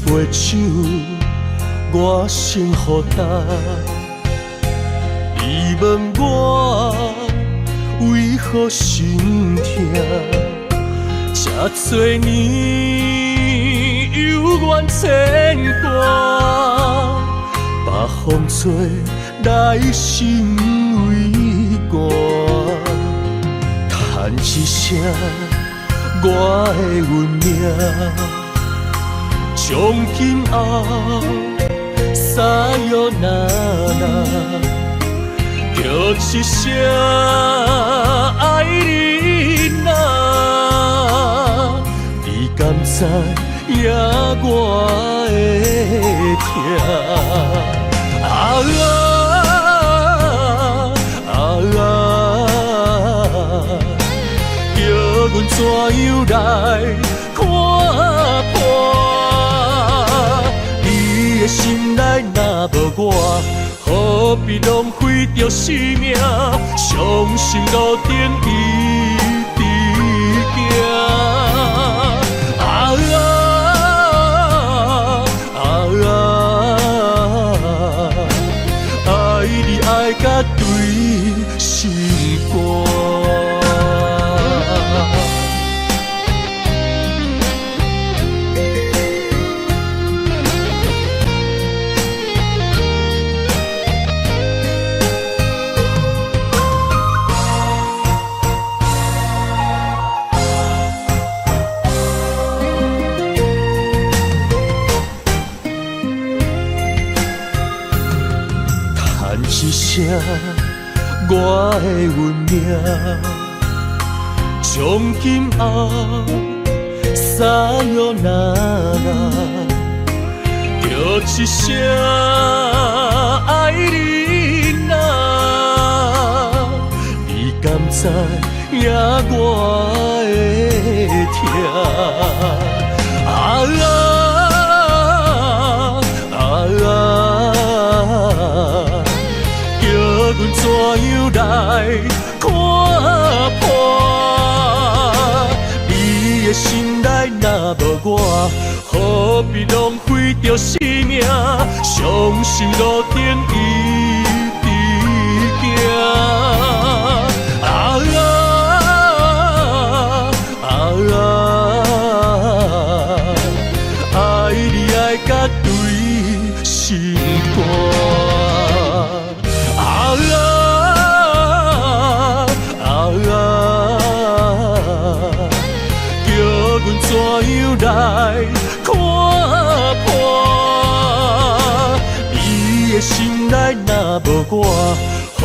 杯酒，我先予干。你问我为何心痛？这多年有缘牵挂，把风吹来心为寒。叹一声我的运命，从今后撒哟那那。叫一声爱你呐，你敢知影我的痛？啊叫阮怎样来看破？你的心内若无我，何必浪费着生命？伤心路顶一直行。爱你爱甲对心肝。一声我的运命，从今后撒哟那那，叫一声爱你呐，你敢知影我的痛？阮怎样来看破？你的心内若无我，何必浪费着生命？伤心路顶一直行。爱你爱甲对心肝。怎样来看破？你的心内若无我，何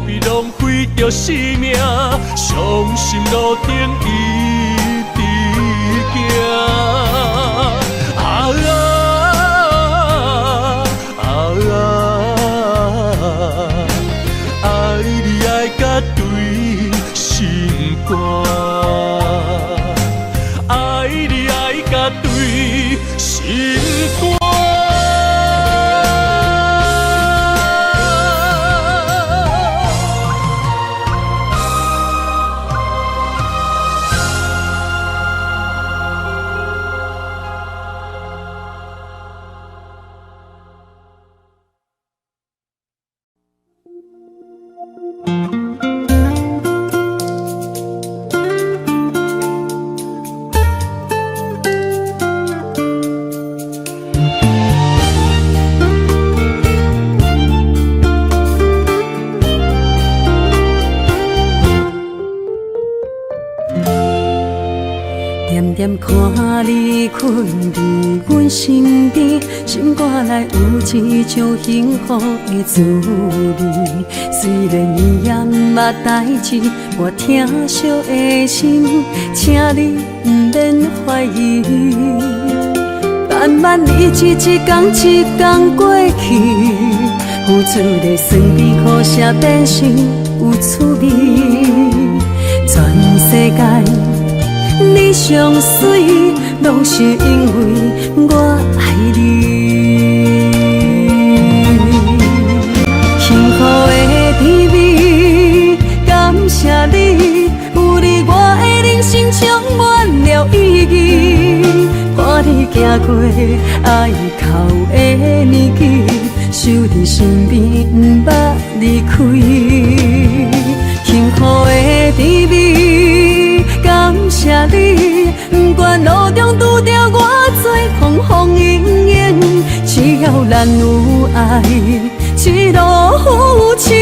必浪费着生命？伤心路顶一直行。爱你爱甲对心肝。对心肝。点点看你困伫阮身边，心肝内有一种幸福的滋味。虽然伊也毋捌代志，我疼惜的心，请你毋免怀疑。慢慢日子一天一天过去，付出的酸甜苦涩变成有趣味。全世界你上水，拢是因为我爱你。幸福的甜蜜，感谢你，有你我的人生充满了意义。看你行行过爱哭的年纪，守伫身边，不捌离开。幸福的滋味，感谢你。不管路中拄着偌多风风雨雨，只要咱有爱，一路扶持，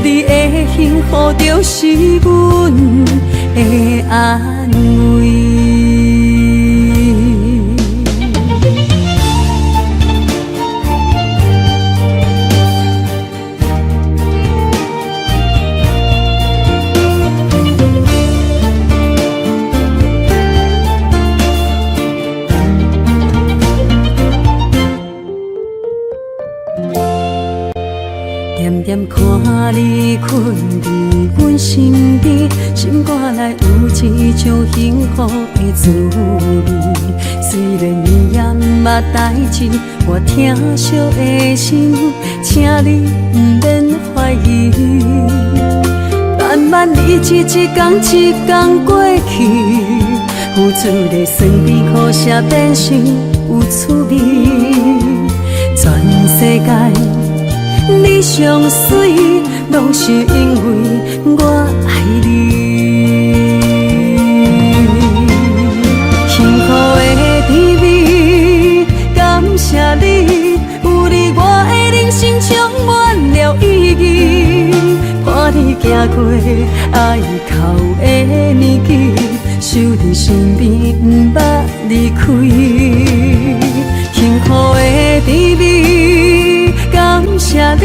你的幸福就是阮的安慰。点点看你困伫阮身边，心肝内有一种幸福的滋味。虽然你也毋捌代志，我疼惜的心，请你毋免怀疑。慢慢日子一天一天过去，付出的酸甜苦涩变成有趣味。全世界你上水，拢是因为我爱你。幸福的滋味，感谢你，有你我的人生充满了意义。伴你行过爱哭的年纪，守伫身边，不捌离开。幸福的滋味，感谢你。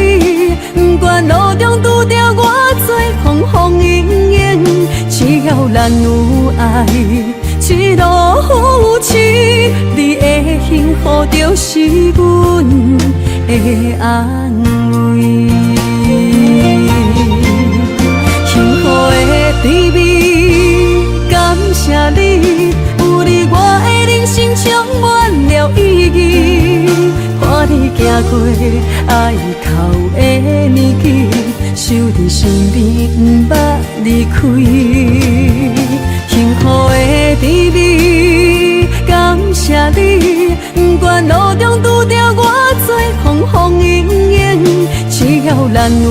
不管路中拄着偌多风风雨雨，只要咱有爱，一路扶持，你的幸福就是阮的安慰。幸福的滋味，感谢你，有你我的人生充满了意义。伴你行过爱哭的年纪，守伫身边，不捌离开。幸福的滋味，感谢你。不管路中拄着偌多风风雨雨，只要咱有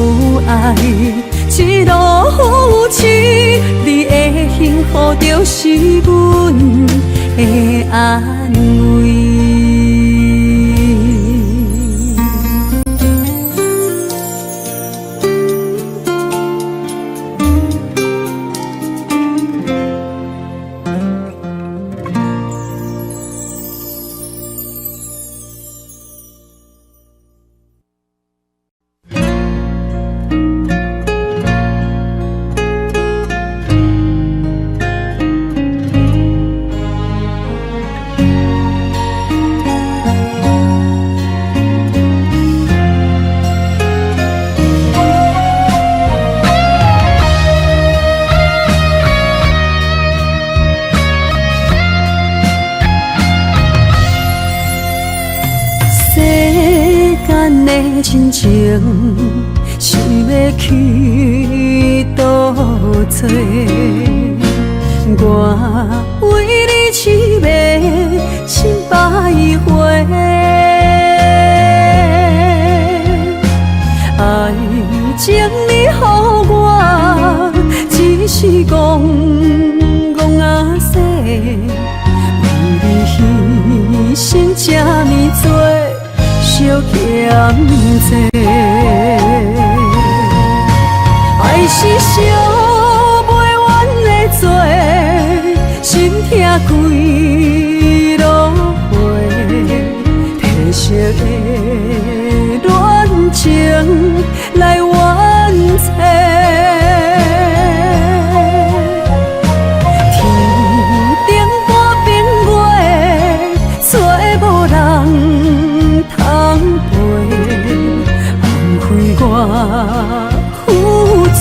爱，一路扶持，你的幸福就是阮的安慰。亲情是要去倒找，我为你痴迷心百回，爱情你予我，只是戆戆啊说，为你牺牲这呢多。小欠债，爱是烧袂完的罪，心痛几落回，褪色的恋情来完结。我付出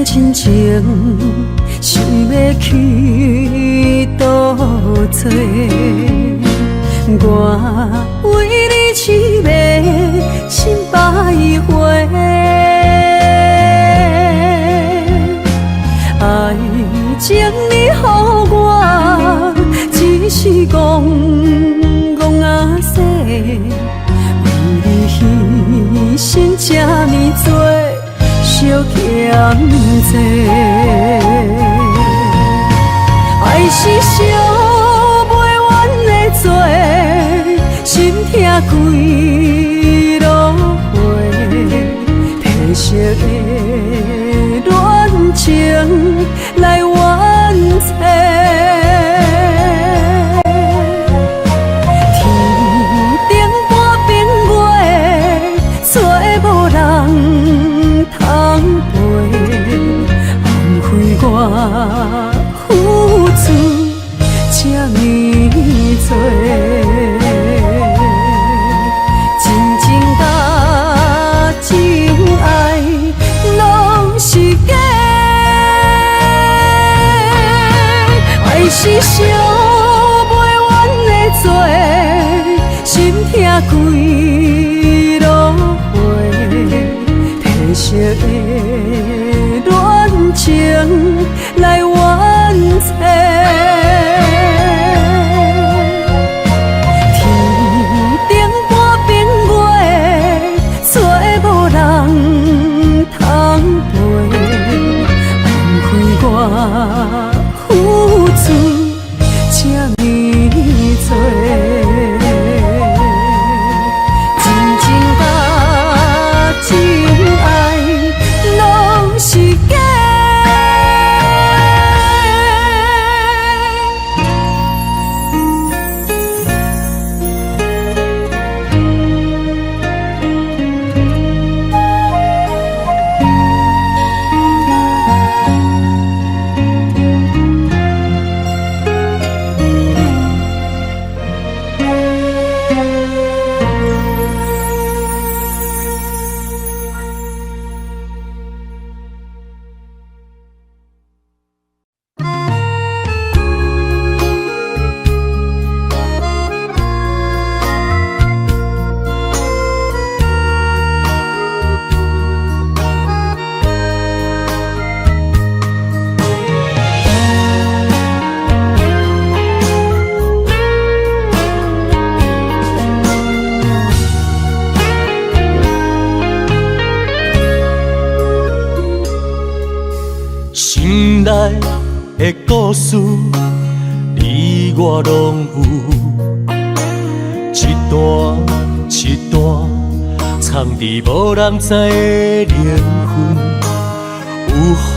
亲情，想要去倒找？我为你痴迷心百回，爱情你予我，只是戆戆啊说，为你牺牲这呢多，惜欠债，爱是烧。心痛几落回，褪色的恋情来完成。天顶半边月，找无人通陪，枉费我付出这呢多。是烧袂完的罪，心痛几落回，褪色的恋情来完成。天顶半边月，找无人通陪，枉费我。付出这呢多，真情甲真爱拢是假。心内的故事，你我拢有，一段一段藏伫无人知的灵魂。有风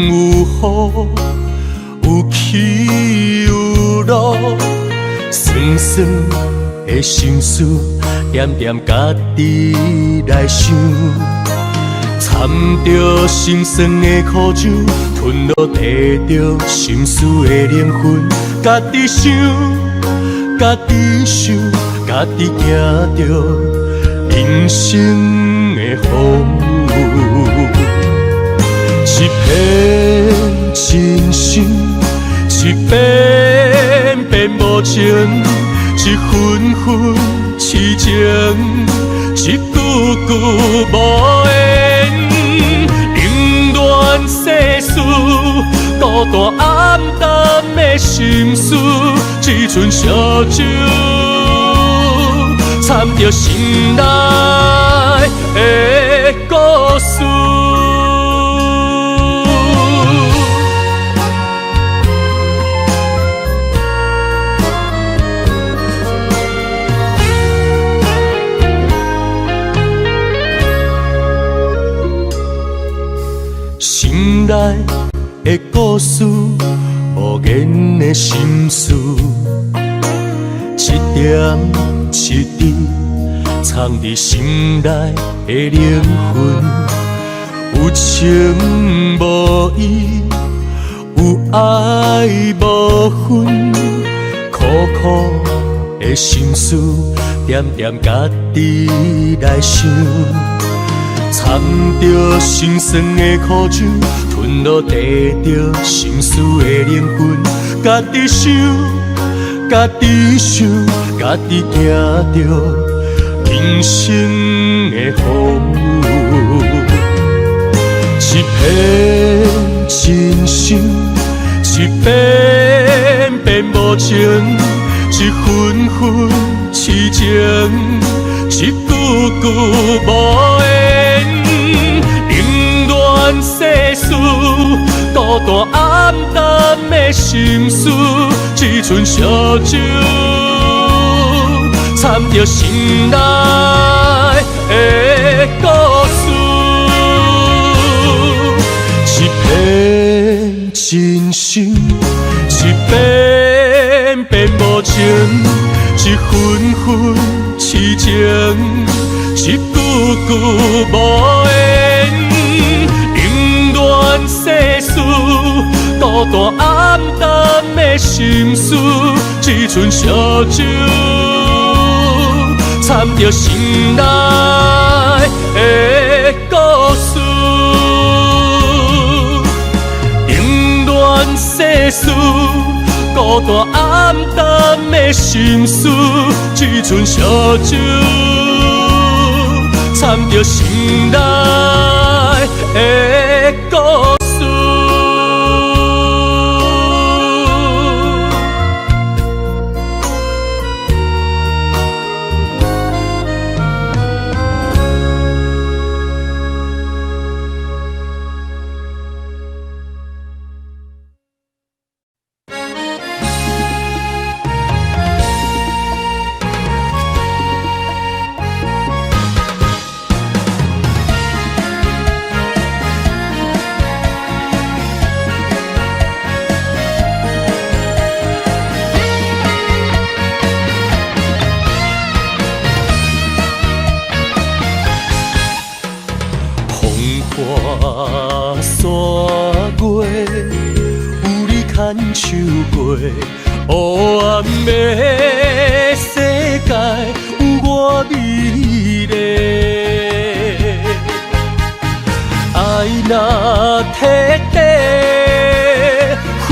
有雨，有起有落，酸酸的心事，点点家己来想。掺着心酸的苦酒，吞落地着心事的灵魂。家己想，家己想，家己行着人生的风雨。一片真心，一片片无情，一份份痴情，一句句无言。世事孤单暗淡的心事，只剩烧酒，掺着心内的故事。心内的故事，无言的心事，一点一滴藏伫心内的灵魂。有情无义，有爱无分，苦苦的心事，点点家己来想。掺着心酸的苦酒，吞落地着心事的灵魂，家己想，家己想，家己行着人生的风雨。一片真心，一遍遍无情，一分分痴情，一句句无言。冷暖世事，孤单暗淡的心事，只剩烧酒，掺着心内的故事。一片真心，一遍遍无情，一分分痴情，一句句无言。冷暖世事，孤单暗淡的心事，只剩烧酒，掺着心内的故事。世事，孤单暗淡的心事，只剩烧酒，掺着心内的故事。黑暗的世界有我美丽，爱若彻底，付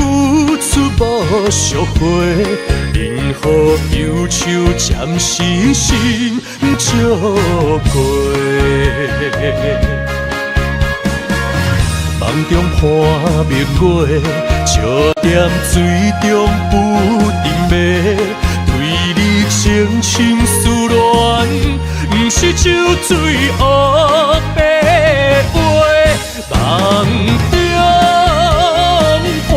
出无赎回，任何忧愁暂时心照过。梦中看明月，笑踮水中不停迷，对你情深思恋，不是酒醉黑白话。梦中看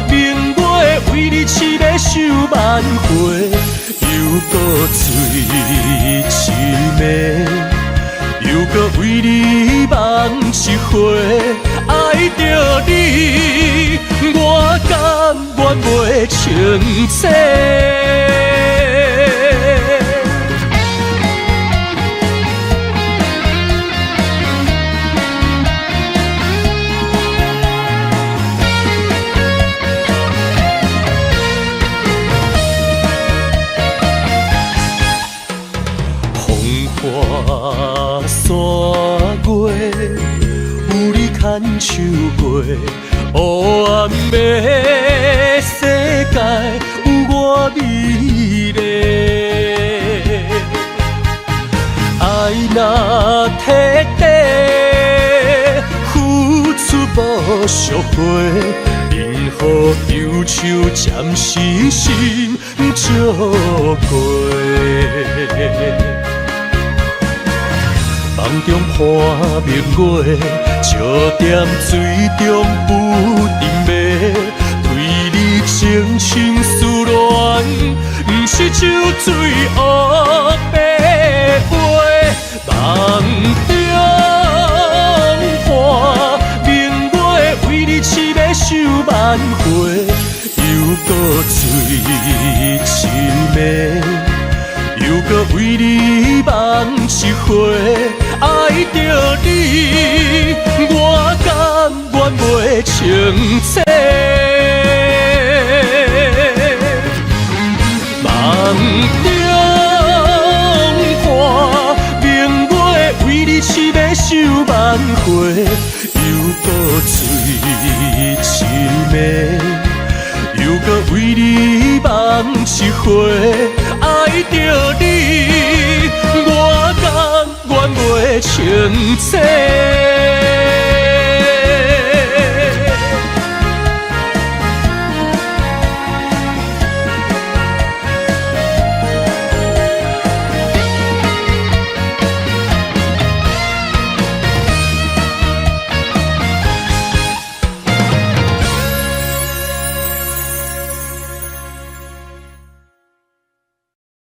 明月，为你痴迷想万回，又搁醉痴迷，又搁为你梦一回。爱着你，我甘愿袂清醒。风花雪月。牵手过，黑暗的世界有我美丽。爱若彻底，付出无赎回，任何忧愁暂时心照过。梦中看明月，笑踮水中不停迷，对你情深思恋，不是酒醉黑白话。梦中看明月，为你痴迷想万回，又搁醉痴迷。又搁为你梦一回，爱着你，我甘愿袂清醒。梦中看明月，为你痴迷想水深的，又搁为你梦一回，爱着你，我甘愿袂清醒。